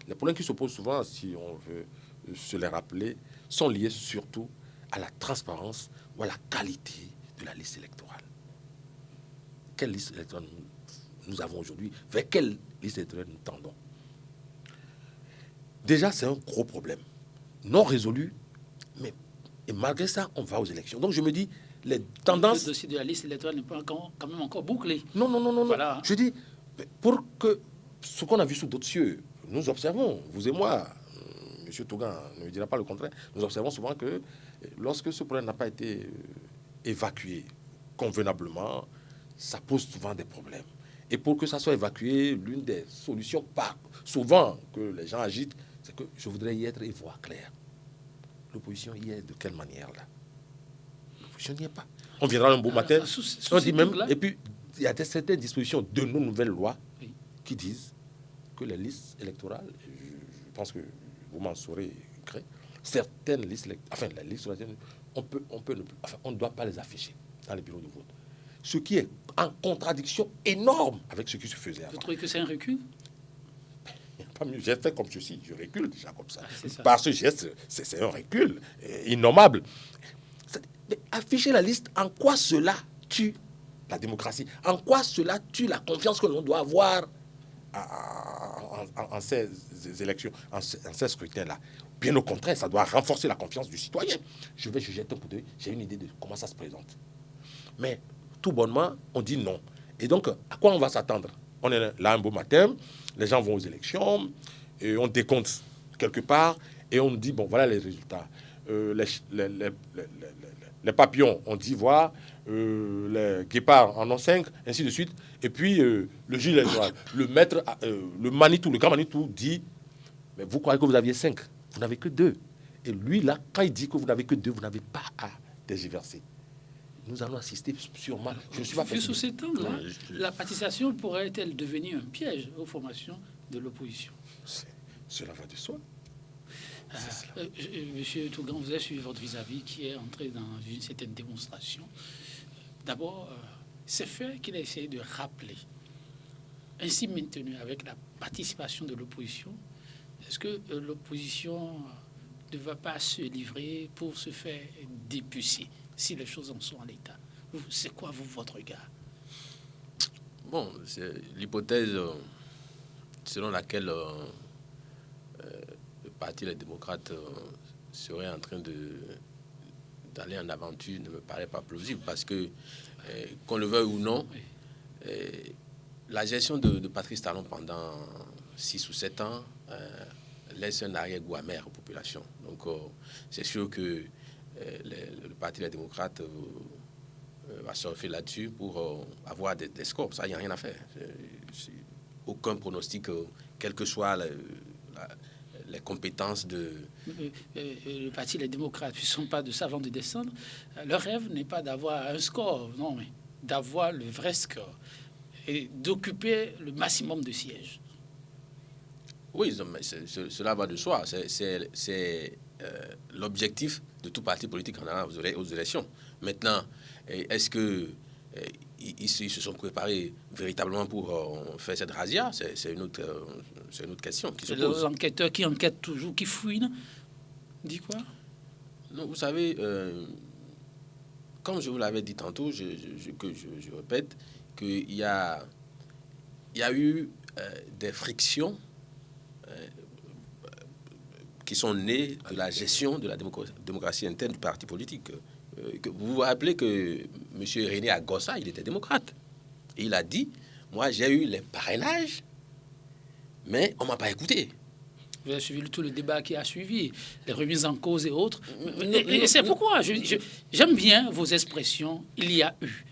les problèmes qui s'opposent souvent, si on veut se les rappeler, sont liés surtout à la transparence ou à la qualité de la liste électorale. Quelle liste électorale nous avons aujourd'hui? Vers quelle liste électorale nous tendons? Déjà, c'est un gros problème, non résolu, mais et malgré ça, on va aux élections. Donc je me dis, les tendances... Le dossier de la liste électorale n'est pas quand même encore bouclé. Non. Voilà. Je dis, pour que ce qu'on a vu sous d'autres cieux, nous observons, vous et moi, M. Tougan ne me dira pas le contraire, nous observons souvent que lorsque ce problème n'a pas été évacué convenablement, ça pose souvent des problèmes. Et pour que ça soit évacué, l'une des solutions, souvent, que les gens agitent, c'est que je voudrais y être et voir clair. L'opposition y est de quelle manière, là? L'opposition n'y est pas. On viendra un beau matin, on dit même, et puis il y a certaines dispositions de nos nouvelles lois qui disent que les listes électorales, je pense que vous m'en saurez créer, certaines listes, enfin les listes, on ne doit pas les afficher dans les bureaux de vote. Ce qui est en contradiction énorme avec ce qui se faisait avant. Vous trouvez que c'est un recul? Pas mieux, j'ai fait comme ceci, je recule déjà comme ça. Ça. Par ce geste, c'est un recul innommable. Mais afficher la liste, en quoi cela tue la démocratie? En quoi cela tue la confiance que l'on doit avoir en ces élections, en ces scrutins-là? Bien au contraire, ça doit renforcer la confiance du citoyen. Je vais juger un coup d'œil, j'ai une idée de comment ça se présente. Mais tout bonnement, on dit non. Et donc, à quoi on va s'attendre? On est là un beau matin, les gens vont aux élections, et on décompte quelque part, et on dit, bon, voilà les résultats. Les papillons ont 10 voix, les guépards en ont 5, ainsi de suite. Et puis, le juge électoral, le maître, le Manitou, le grand Manitou dit, mais vous croyez que vous aviez 5, vous n'avez que 2. Et lui, là, quand il dit que vous n'avez que 2, vous n'avez pas à tergiverser. Nous allons assister sûrement. Je ne suis pas sous cet angle-là, la participation pourrait-elle devenir un piège aux formations de l'opposition? Cela va de soi. Monsieur Tougan, vous avez suivi votre vis-à-vis qui est entré dans une certaine démonstration. D'abord, c'est fait qu'il a essayé de rappeler, ainsi maintenu avec la participation de l'opposition. Est-ce que l'opposition ne va pas se livrer pour se faire dépucer si les choses en sont en l'état? C'est quoi, votre regard? Bon, c'est l'hypothèse selon laquelle le parti Les Démocrates serait en train d'aller en aventure ne me paraît pas plausible parce que, qu'on le veuille ou non, la gestion de Patrice Talon pendant 6 ou 7 ans laisse un arrière-goût amer aux populations. Donc, c'est sûr que le parti Les Démocrates va surfer là-dessus pour avoir des scores. Ça, il n'y a rien à faire. Aucun pronostic, quelles que soient les compétences de... Le parti Les Démocrates ne sont pas de savants de descendre. Leur rêve n'est pas d'avoir un score, non, mais d'avoir le vrai score et d'occuper le maximum de sièges. Oui, mais cela va de soi. C'est l'objectif de tout parti politique en allant aux élections. Maintenant, est-ce que ils se sont préparés véritablement pour faire cette razzia? C'est une autre question qui se pose. L'enquêteur qui enquête toujours, qui fouine, dit quoi? Non, vous savez, comme je vous l'avais dit tantôt, je répète qu'il y a eu des frictions qui sont nées de la gestion de la démocratie interne du parti politique. Vous vous rappelez que M. René Agossa, il était démocrate. Et il a dit, moi j'ai eu les parrainages, mais on ne m'a pas écouté. Vous avez suivi tout le débat qui a suivi, les remises en cause et autres. Et c'est pourquoi j'aime bien vos expressions, il y a eu.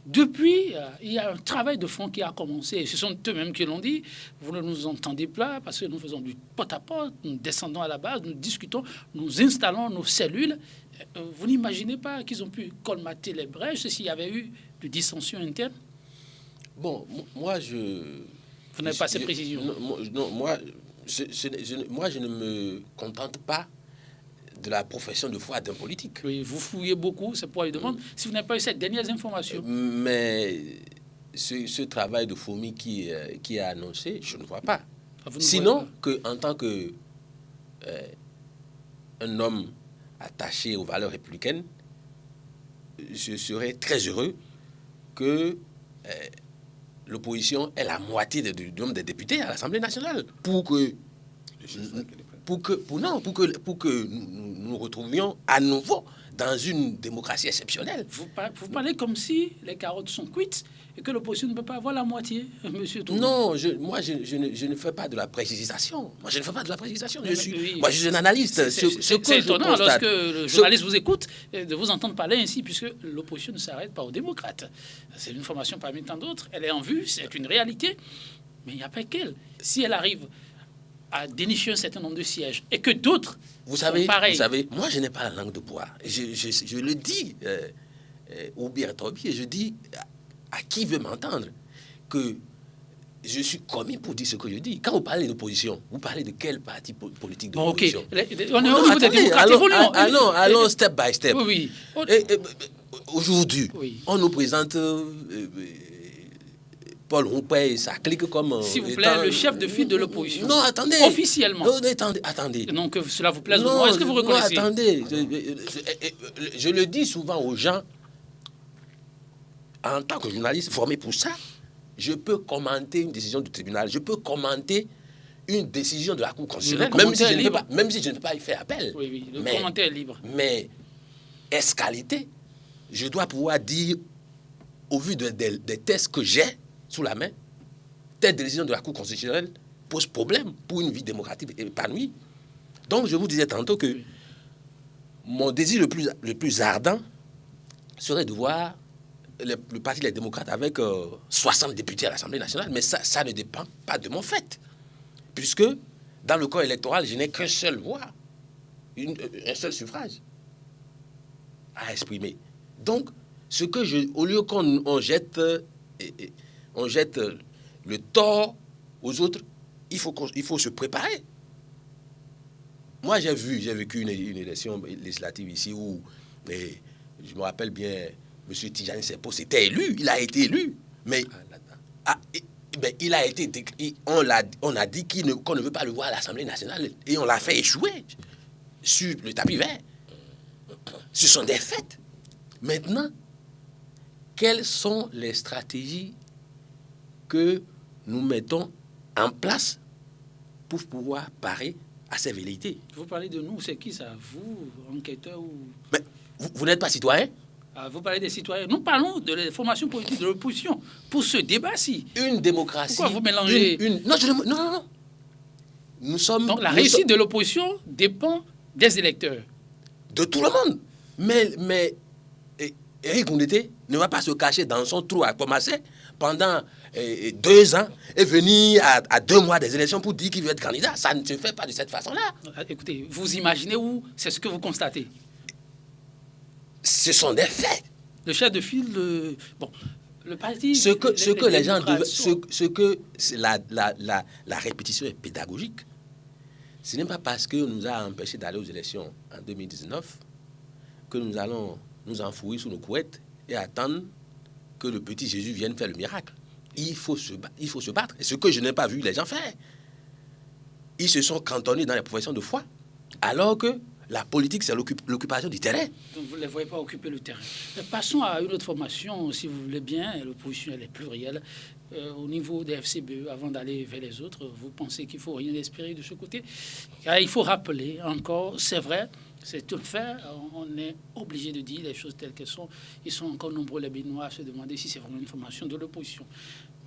Depuis, il y a un travail de fond qui a commencé. Ce sont eux-mêmes qui l'ont dit. Vous ne nous entendez pas parce que nous faisons du porte-à-porte, nous descendons à la base, nous discutons, nous installons nos cellules. Vous n'imaginez pas qu'ils ont pu colmater les brèches s'il y avait eu de dissensions internes? Bon, moi, Vous n'avez pas ces précisions. Non, moi, je ne me contente pas de la profession de foi d'un politique. Oui, vous fouillez beaucoup, c'est pourquoi je demande si vous n'avez pas eu cette dernière information. Mais ce travail de fourmi qui est annoncé, je ne vois pas. Sinon, en tant que un homme attaché aux valeurs républicaines, je serais très heureux que l'opposition ait la moitié du nombre des députés à l'Assemblée nationale pour que nous retrouvions à nouveau dans une démocratie exceptionnelle. Vous parlez comme si les carottes sont cuites et que l'opposition ne peut pas avoir la moitié, monsieur Touré. Non, je ne fais pas de la précisation. Moi, je ne fais pas de la précisation. Je suis un analyste. C'est étonnant lorsque le journaliste vous écoute de vous entendre parler ainsi, puisque l'opposition ne s'arrête pas aux démocrates. C'est une formation parmi tant d'autres. Elle est en vue, c'est une réalité. Mais il n'y a pas qu'elle. Si elle arrive à dénicher un certain nombre de sièges et que d'autres sont pareils. Vous savez, moi, je n'ai pas la langue de bois. Je le dis au Birtobi et je dis à qui veut m'entendre que je suis commis pour dire ce que je dis. Quand vous parlez d'opposition, vous parlez de quel parti politique d'opposition? On est au niveau des démocrates évoluants. Allons step by step. Oui. Aujourd'hui, on nous présente Paul Rouppé, ça clique comme... S'il vous plaît, le chef de file de l'opposition. Non, attendez. Officiellement. Attendez. Non, que cela vous plaise ou non, est-ce que vous reconnaissez? Non, attendez. Je le dis souvent aux gens, en tant que journaliste formé pour ça, je peux commenter une décision du tribunal, je peux commenter une décision de la Cour constitutionnelle, même si je ne peux pas y faire appel. Oui, le commentaire est libre. Mais, escalité, je dois pouvoir dire, au vu des tests que j'ai sous la main, telle décision de la Cour constitutionnelle pose problème pour une vie démocratique épanouie. Donc, je vous disais tantôt que mon désir le plus ardent serait de voir le Parti des démocrates avec 60 députés à l'Assemblée nationale, mais ça ne dépend pas de mon fait. Puisque, dans le corps électoral, je n'ai qu'une seule voix, un seul suffrage à exprimer. Donc, au lieu qu'on jette le tort aux autres, il faut se préparer. Moi, j'ai vécu une élection législative ici où, je me rappelle bien, M. Tidjani Sepo s'était élu, il a été élu, mais il a été, on a dit qu'on ne veut pas le voir à l'Assemblée nationale et on l'a fait échouer sur le tapis vert. Ce sont des faits. Maintenant, quelles sont les stratégies que nous mettons en place pour pouvoir parer à ces velléités? Vous parlez de nous, c'est qui ça? Vous, enquêteurs ou... Mais vous n'êtes pas citoyen? Vous parlez des citoyens. Nous parlons de la formation politique de l'opposition pour ce débat-ci. Une démocratie... Pourquoi vous mélangez... Non. Nous sommes... Donc la réussite de l'opposition dépend des électeurs. De tout le monde. Mais Éric Koundété ne va pas se cacher dans son trou à commencer pendant 2 ans et venir à 2 mois des élections pour dire qu'il veut être candidat. Ça ne se fait pas de cette façon-là. Écoutez, vous imaginez où c'est ce que vous constatez? Ce sont des faits. Le chef de file, le parti... La répétition est pédagogique. Ce n'est pas parce qu'on nous a empêchés d'aller aux élections en 2019 que nous allons nous enfouir sous nos couettes et attendre que le petit Jésus vienne faire le miracle. Il faut se battre. Et ce que je n'ai pas vu les gens faire. Ils se sont cantonnés dans les professions de foi, alors que la politique, c'est l'occupation du terrain. Donc vous ne les voyez pas occuper le terrain. Passons à une autre formation, si vous voulez bien. L'opposition, elle est plurielle. Au niveau des FCBE, avant d'aller vers les autres, vous pensez qu'il ne faut rien espérer de ce côté? Car il faut rappeler encore, c'est vrai, c'est un fait, on est obligé de dire les choses telles qu'elles sont. Ils sont encore nombreux, les Béninois, à se demander si c'est vraiment une formation de l'opposition.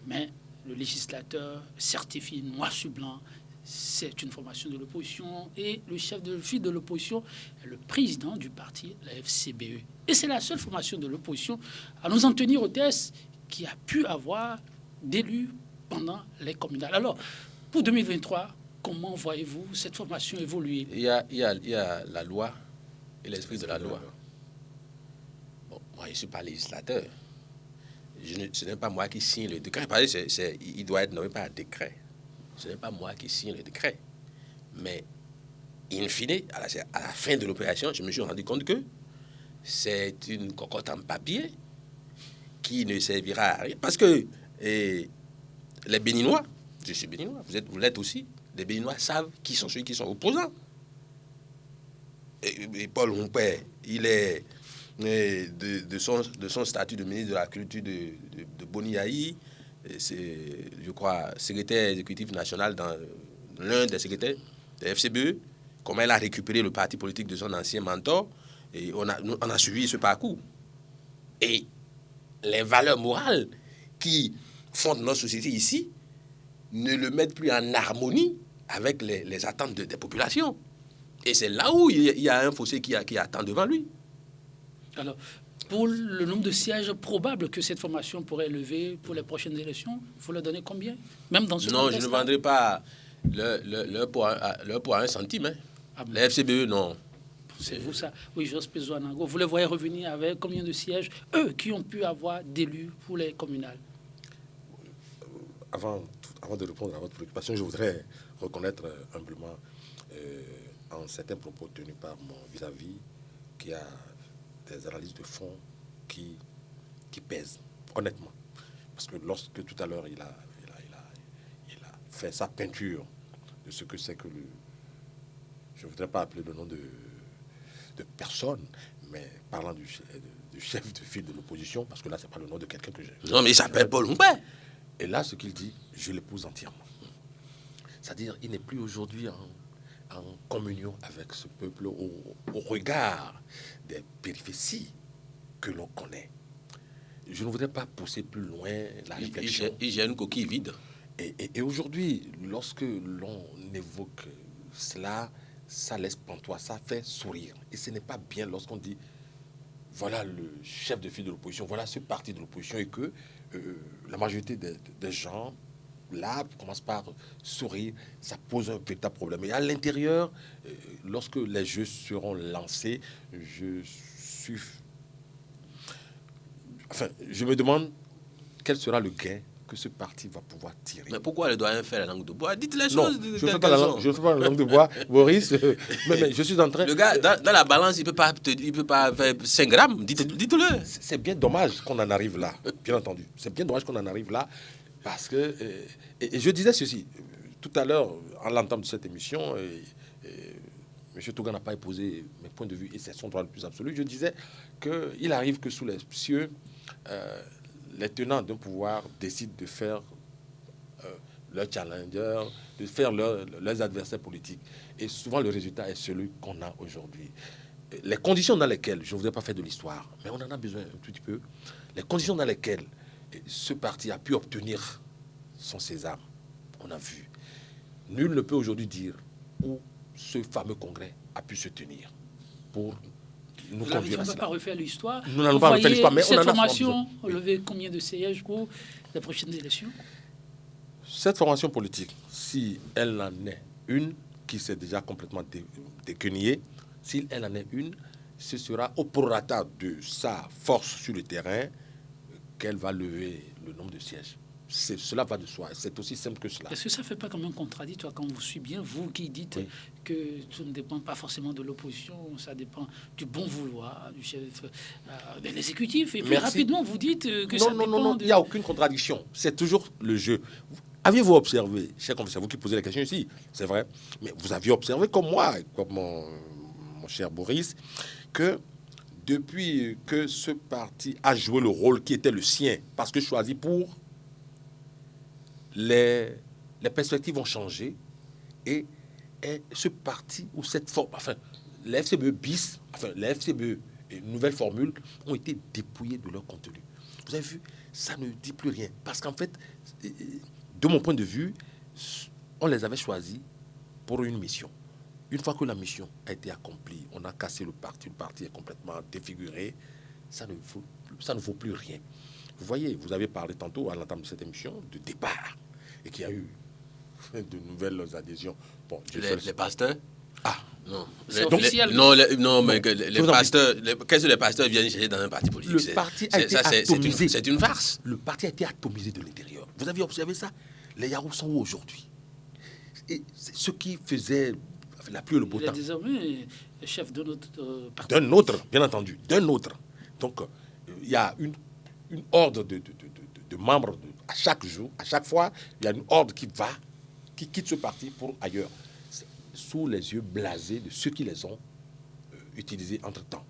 Mais le législateur certifie noir sur blanc, c'est une formation de l'opposition et le chef de file de l'opposition est le président du parti, la FCBE. Et c'est la seule formation de l'opposition à nous en tenir au test qui a pu avoir d'élus pendant les communales. Alors, pour 2023, comment voyez-vous cette formation évoluer? Il y a la loi et l'esprit de la loi. Bon, moi, je ne suis pas législateur. Ce n'est pas moi qui signe le décret. Parce que il doit être nommé par un décret. Ce n'est pas moi qui signe le décret. Mais, in fine, à la fin de l'opération, je me suis rendu compte que c'est une cocotte en papier qui ne servira à rien. Parce que les Béninois, je suis Béninois, vous l'êtes aussi, les Béninois savent qui sont ceux qui sont opposants. Et Paul Humpé, il est de son statut de ministre de la Culture de Boniaï, c'est, je crois, secrétaire exécutif national dans l'un des secrétaires de FCBE, comment il a récupéré le parti politique de son ancien mentor, et on a suivi ce parcours. Et les valeurs morales qui fondent notre société ici ne le mettent plus en harmonie avec les attentes des populations. Et c'est là où il y a un fossé qui attend devant lui. Alors, pour le nombre de sièges probables que cette formation pourrait lever pour les prochaines élections, il faut leur donner combien? Même dans ce Non, je ne vendrai pas leur pour un centime. Hein. Ah bon. La FCBE, non. C'est vous ça? Oui, Jospé Zouanango. Vous les voyez revenir avec combien de sièges, eux, qui ont pu avoir d'élus pour les communales? Avant de répondre à votre préoccupation, je voudrais reconnaître humblement en certains propos tenus par mon vis-à-vis qu'il y a des analyses de fond qui pèsent, honnêtement. Parce que lorsque tout à l'heure, il a fait sa peinture de ce que c'est que je ne voudrais pas appeler le nom de personne, mais parlant du chef de file de l'opposition, parce que là, c'est pas le nom de quelqu'un que j'ai. Non, mais il s'appelle Paul Humpé. Et là, ce qu'il dit, je l'épouse entièrement. C'est-à-dire, il n'est plus aujourd'hui en communion avec ce peuple au regard des péripéties que l'on connaît. Je ne voudrais pas pousser plus loin la réflexion. Il gère une coquille vide. Et aujourd'hui, lorsque l'on évoque cela, ça laisse pantois, ça fait sourire. Et ce n'est pas bien lorsqu'on dit, voilà le chef de file de l'opposition, voilà ce parti de l'opposition, et que la majorité des gens, là, commencent par sourire, ça pose un véritable problème. Et à l'intérieur, lorsque les jeux seront lancés, je me demande quel sera le gain que ce parti va pouvoir tirer. Mais pourquoi le doyen fait la langue de bois? Dites les non, choses. Je ne fais pas la langue de bois, Boris. Mais je suis en train... Le gars, dans la balance, il ne peut pas faire 5 grammes. Dites-le. C'est bien dommage qu'on en arrive là, bien entendu. C'est bien dommage qu'on en arrive là, parce que... Et je disais ceci, tout à l'heure, en l'entame de cette émission, M. Touga n'a pas épousé mes points de vue, et c'est son droit le plus absolu. Je disais qu'il arrive que sous les cieux... les tenants d'un pouvoir décident de faire leur challenger, de faire leurs adversaires politiques. Et souvent, le résultat est celui qu'on a aujourd'hui. Les conditions dans lesquelles, je ne voudrais pas faire de l'histoire, mais on en a besoin un tout petit peu, les conditions dans lesquelles ce parti a pu obtenir son sésame, on a vu. Nul ne peut aujourd'hui dire où ce fameux congrès a pu se tenir pour... Nous n'allons pas refaire l'histoire. Nous n'allons pas refaire l'histoire, mais cette formation lever combien de sièges pour les prochaines élections? Cette formation politique, si elle en est une qui s'est déjà complètement déquenillée, si elle en est une, ce sera au prorata de sa force sur le terrain qu'elle va lever le nombre de sièges. Cela va de soi. C'est aussi simple que cela. Est-ce que ça ne fait pas quand même contradictoire quand on vous suit bien, vous qui dites que tout ne dépend pas forcément de l'opposition, ça dépend du bon vouloir du chef de l'exécutif. Et puis rapidement, vous dites que ça dépend... Non, il n'y a aucune contradiction. C'est toujours le jeu. Aviez-vous observé, cher confesseur, vous qui posez la question ici, c'est vrai, mais vous aviez observé comme moi, comme mon cher Boris, que depuis que ce parti a joué le rôle qui était le sien, parce que choisi pour... Les perspectives ont changé et ce parti ou cette forme, enfin, les FCBE bis, enfin, les FCBE et nouvelles formules ont été dépouillées de leur contenu. Vous avez vu, ça ne dit plus rien. Parce qu'en fait, de mon point de vue, on les avait choisis pour une mission. Une fois que la mission a été accomplie, on a cassé le parti est complètement défiguré, ça ne vaut plus rien. Vous voyez, vous avez parlé tantôt à l'entame de cette émission de départ et qu'il y a eu de nouvelles adhésions. Bon, les pasteurs? Ah, non. C'est officiel. Non, mais les pasteurs, qu'est-ce que les pasteurs viennent chercher dans un parti politique? Le parti a été atomisé. C'est une farce. Le parti a été atomisé de l'intérieur. Vous avez observé ça? Les Yarous sont où aujourd'hui? Et ce qui faisait la pluie et le beau Il est temps. désormais chef de notre parti. D'un autre, bien entendu, d'un autre. Donc, il y a une horde de membres à chaque jour, à chaque fois, il y a une horde qui quitte ce parti pour ailleurs, sous les yeux blasés de ceux qui les ont utilisés entre-temps.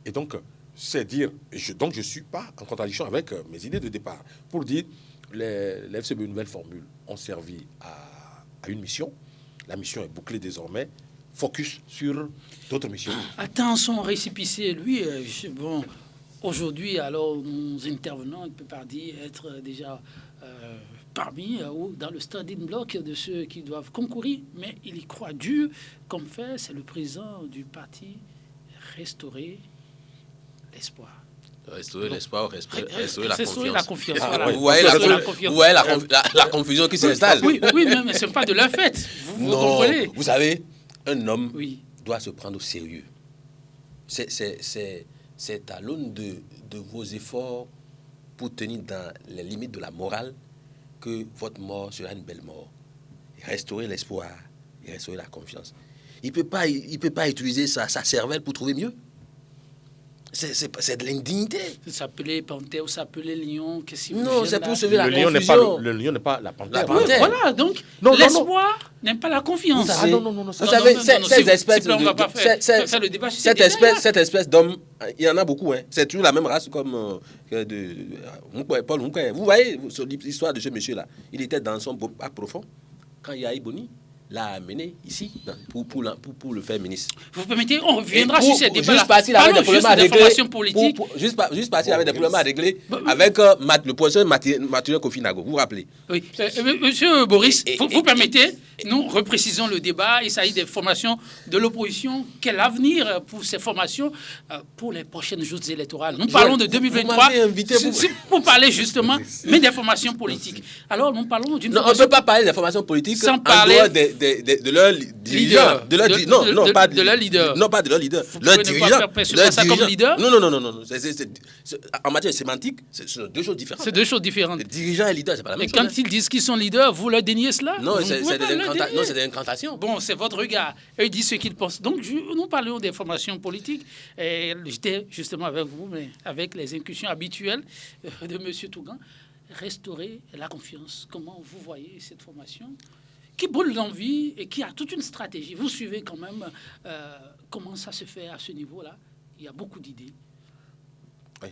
Et donc, c'est dire, je ne suis pas en contradiction avec mes idées de départ, pour dire, les FCB Nouvelle Formule ont servi à une mission. La mission est bouclée désormais. Focus sur d'autres missions. Attends, son récépissé, lui, bon, aujourd'hui, alors, nos intervenants, il peut pas dire être déjà parmi ou dans le starting block de ceux qui doivent concourir, mais il y croit dur, comme fait, c'est le président du parti Restaurer l'espoir. Restaurer l'espoir, restaurer la confiance. La confiance. Vous voyez la confusion qui s'installe. Oui, mais ce n'est pas de la fête. Vous comprenez? Vous savez, un homme Oui. doit se prendre au sérieux. C'est à l'aune de vos efforts pour tenir dans les limites de la morale que votre mort sera une belle mort. Restaurer l'espoir et restaurer la confiance. Il peut pas utiliser sa cervelle pour trouver mieux. C'est de l'indignité. S'appeler panthère ou s'appeler lion, qu'est-ce que Non, c'est pour sauver la Le lion confusion. le lion n'est pas la panthère. La panthère. Voilà, donc Non, l'espoir n'aime pas la confiance. Vous savez, non. Vous savez, ces espèces on va pas faire le débat sur ces détails-là. cette espèce d'homme, il y en a beaucoup. Hein. C'est toujours la même race comme Paul Moukwé. Vous voyez l'histoire de ce monsieur-là. Il était dans son bac profond quand Yahi Boni l'a amené ici pour le faire ministre. Vous permettez, on reviendra sur ces débats-là. Juste parce qu'il avait des problèmes à régler. Juste parce qu'il avait des problèmes à régler avec le professeur Mathieu Kofinago. Vous vous rappelez? Oui. Monsieur Boris, vous permettez, nous reprécisons le débat. Il s'agit des formations de l'opposition. Quel avenir pour ces formations pour les prochaines joutes électorales? Nous parlons de 2023. Pour parler justement, mais des formations politiques. Alors, nous parlons d'une formation... On ne peut pas parler des formations politiques sans parler de leur dirigeant. Non, pas de leur leader. Non, pas de leur leader. Leur dirigeant. Ça comme leader? Non. En matière sémantique, ce sont deux choses différentes. C'est deux choses différentes. Le dirigeant et leader, c'est pas la même chose. Et quand ils disent qu'ils sont leaders, vous leur déniez cela? Non, c'est des incantations. Bon, c'est votre regard. Eux disent ce qu'ils pensent. Donc, nous parlons des formations politiques. Et j'étais justement avec vous, mais avec les incursions habituelles de M. Tougan. Restaurer la confiance. Comment vous voyez cette formation qui brûle l'envie et qui a toute une stratégie? Vous suivez quand même comment ça se fait à ce niveau-là. Il y a beaucoup d'idées. Oui.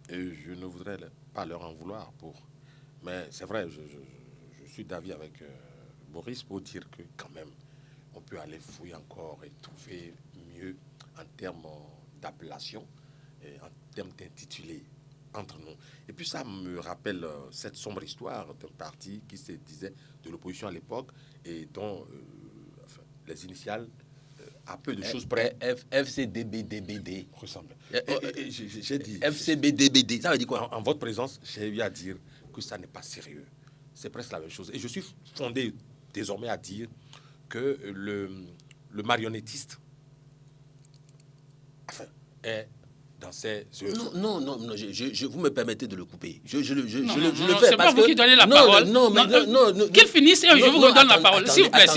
Et je ne voudrais pas leur en vouloir pour... Mais c'est vrai, je suis d'avis avec Boris pour dire que quand même, on peut aller fouiller encore et trouver mieux en termes d'appellation et en termes d'intitulé entre nous. Et puis ça me rappelle cette sombre histoire d'un parti qui se disait de l'opposition à l'époque et dont les initiales, à peu de choses près, FCDBDBD ressemblent. J'ai dit... FCBDBD, ça veut dire quoi? En votre présence, j'ai eu à dire que ça n'est pas sérieux. C'est presque la même chose. Et je suis fondé désormais à dire que le marionnettiste est dans ces œuvres. Non, vous me permettez de le couper. Je le fais parce que... C'est pas vous qui donnez la parole. Non. Qu'il finisse et je vous redonne la parole. S'il vous plaît,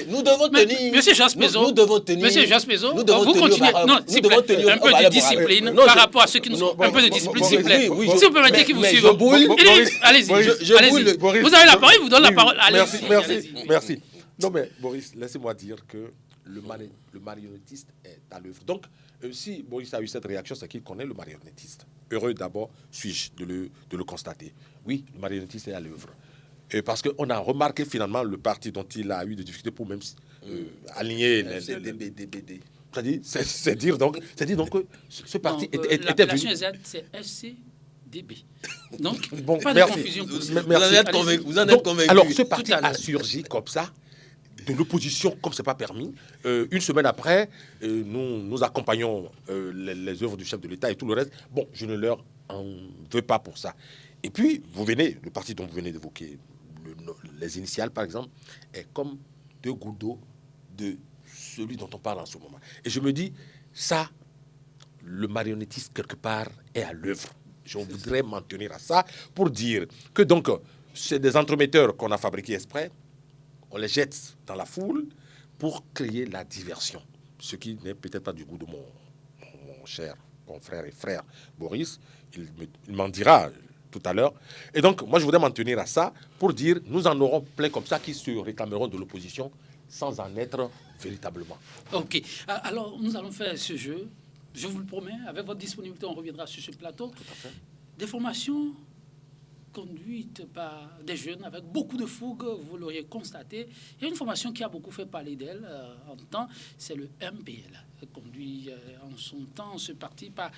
Nous devons tenir... Monsieur Jaspézo, vous continuez. Non, s'il vous plaît, un peu de discipline par rapport à ceux qui nous sont... Un peu de discipline, s'il vous plaît. Si vous permettez qu'ils vous suivent. Allez-y. Vous avez la parole, je vous donne la parole. Merci. Non, mais Boris, laissez-moi dire que le marionnettiste est à l'œuvre. Donc, si Boris a eu cette réaction, c'est qu'il connaît le marionnettiste. Heureux d'abord suis-je de le constater. Oui, le marionnettiste est à l'œuvre. Et parce qu'on a remarqué finalement le parti dont il a eu des difficultés pour même aligner... C'est dire donc que ce parti était venu... L'appellation exacte, c'est FCDB. Donc, bon, pas de confusion. Vous en êtes convaincu. Alors, ce parti a surgi comme ça de l'opposition comme ce n'est pas permis. Une semaine après, nous accompagnons les œuvres du chef de l'État et tout le reste. Bon, je ne leur en veux pas pour ça. Et puis, le parti dont vous venez d'évoquer, les initiales par exemple, est comme 2 gouttes d'eau de celui dont on parle en ce moment. Et je me dis, ça, le marionnettiste quelque part est à l'œuvre. Je voudrais m'en tenir à ça pour dire que donc, c'est des entremetteurs qu'on a fabriqués exprès, on les jette dans la foule pour créer la diversion. Ce qui n'est peut-être pas du goût de mon cher confrère et frère Boris. Il m'en dira tout à l'heure. Et donc, moi, je voudrais m'en tenir à ça pour dire, nous en aurons plein comme ça qui se réclameront de l'opposition sans en être véritablement. Ok. Alors, nous allons faire ce jeu. Je vous le promets, avec votre disponibilité, on reviendra sur ce plateau. Tout à fait. Des formations conduites par des jeunes avec beaucoup de fougue, vous l'auriez constaté. Il y a une formation qui a beaucoup fait parler d'elle en temps, c'est le MPL, conduit en son temps ce parti par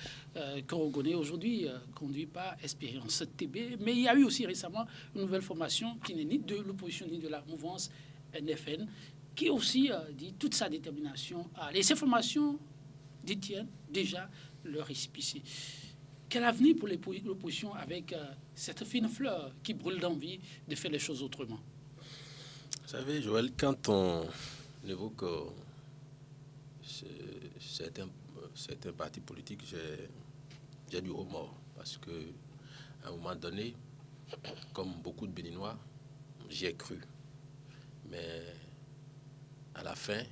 Korogoné, aujourd'hui conduit par Expérience TB. Mais il y a eu aussi récemment une nouvelle formation qui n'est ni de l'opposition ni de la mouvance NFN, qui aussi dit toute sa détermination à aller. Ces formations détiennent déjà leur récépissé. Quel avenir pour l'opposition avec cette fine fleur qui brûle d'envie de faire les choses autrement? Vous savez, Joël, quand on évoque certains partis politiques, j'ai du remords. Parce qu'à un moment donné, comme beaucoup de Béninois, j'y ai cru. Mais à la fin,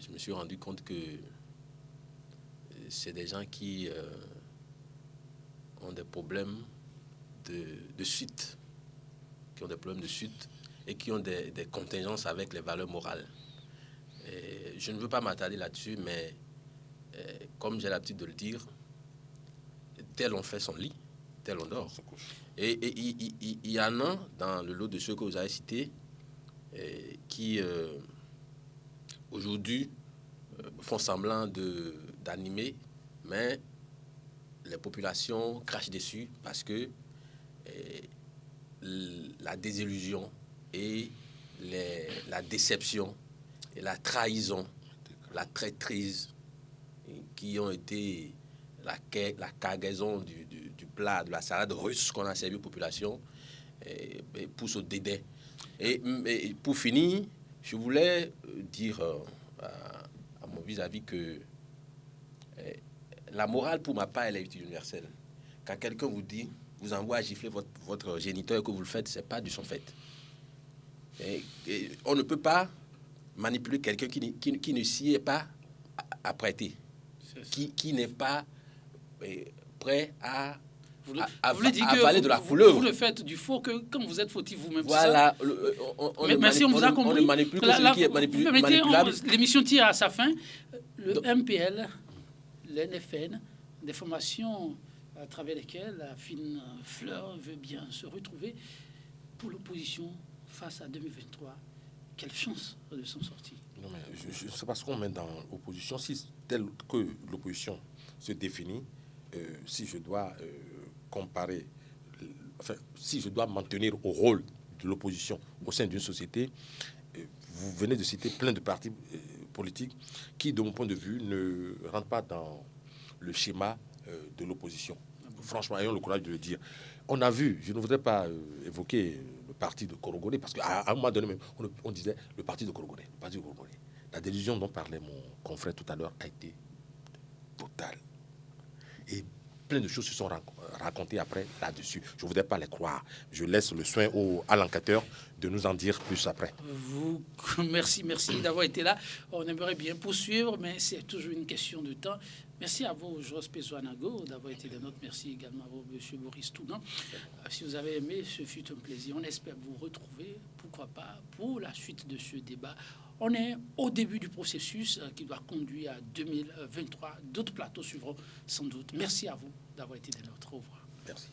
je me suis rendu compte que c'est des gens qui ont des problèmes de suite, et qui ont des contingences avec les valeurs morales. Et je ne veux pas m'attarder là-dessus, mais comme j'ai l'habitude de le dire, tel on fait son lit, tel on dort. Et il y en a dans le lot de ceux que vous avez cités qui aujourd'hui font semblant d'animer, mais les populations crachent dessus parce que la désillusion et la déception et la trahison, la traîtrise qui ont été la cargaison du plat, de la salade russe qu'on a servi aux populations, poussent au dédain. Et pour finir, je voulais dire à mon vis-à-vis que la morale, pour ma part, elle est universelle. Quand quelqu'un vous dit, vous envoie à gifler votre géniteur et que vous le faites, c'est pas du son fait. Et on ne peut pas manipuler quelqu'un qui ne s'y est pas apprêté, qui n'est pas prêt à avaler de la couleuvre. Vous le faites du faux que quand vous êtes fautif vous-même. Voilà. Mais si on vous a compris, on ne manipule que celui qui est manipulable. L'émission tire à sa fin. Le MPL, l'NFN, des formations à travers lesquelles la fine fleur veut bien se retrouver pour l'opposition face à 2023. Quelle chance de s'en sortir. Non, mais je ne sais pas ce qu'on met dans l'opposition. Si tel que l'opposition se définit, si je dois comparer, si je dois m'en tenir au rôle de l'opposition au sein d'une société, vous venez de citer plein de partis politiques qui, de mon point de vue, ne rentrent pas dans le schéma de l'opposition. Franchement, ayons le courage de le dire. On a vu, je ne voudrais pas évoquer le parti de Korogoné, parce qu'à un moment donné, même, on disait le parti de Korogoné, le parti de Korogoné. La délusion dont parlait mon confrère tout à l'heure a été totale. Et plein de choses se sont racontées après là-dessus. Je ne voudrais pas les croire. Je laisse le soin à l'enquêteur de nous en dire plus après. Merci d'avoir été là. On aimerait bien poursuivre, mais c'est toujours une question de temps. Merci à vous, Jos Pezuanago, d'avoir été des nôtres. Merci également à vous, M. Boris Tounan. Si vous avez aimé, ce fut un plaisir. On espère vous retrouver, pourquoi pas, pour la suite de ce débat. On est au début du processus qui doit conduire à 2023. D'autres plateaux suivront sans doute. Merci à vous d'avoir été des nôtres. Au revoir. Merci.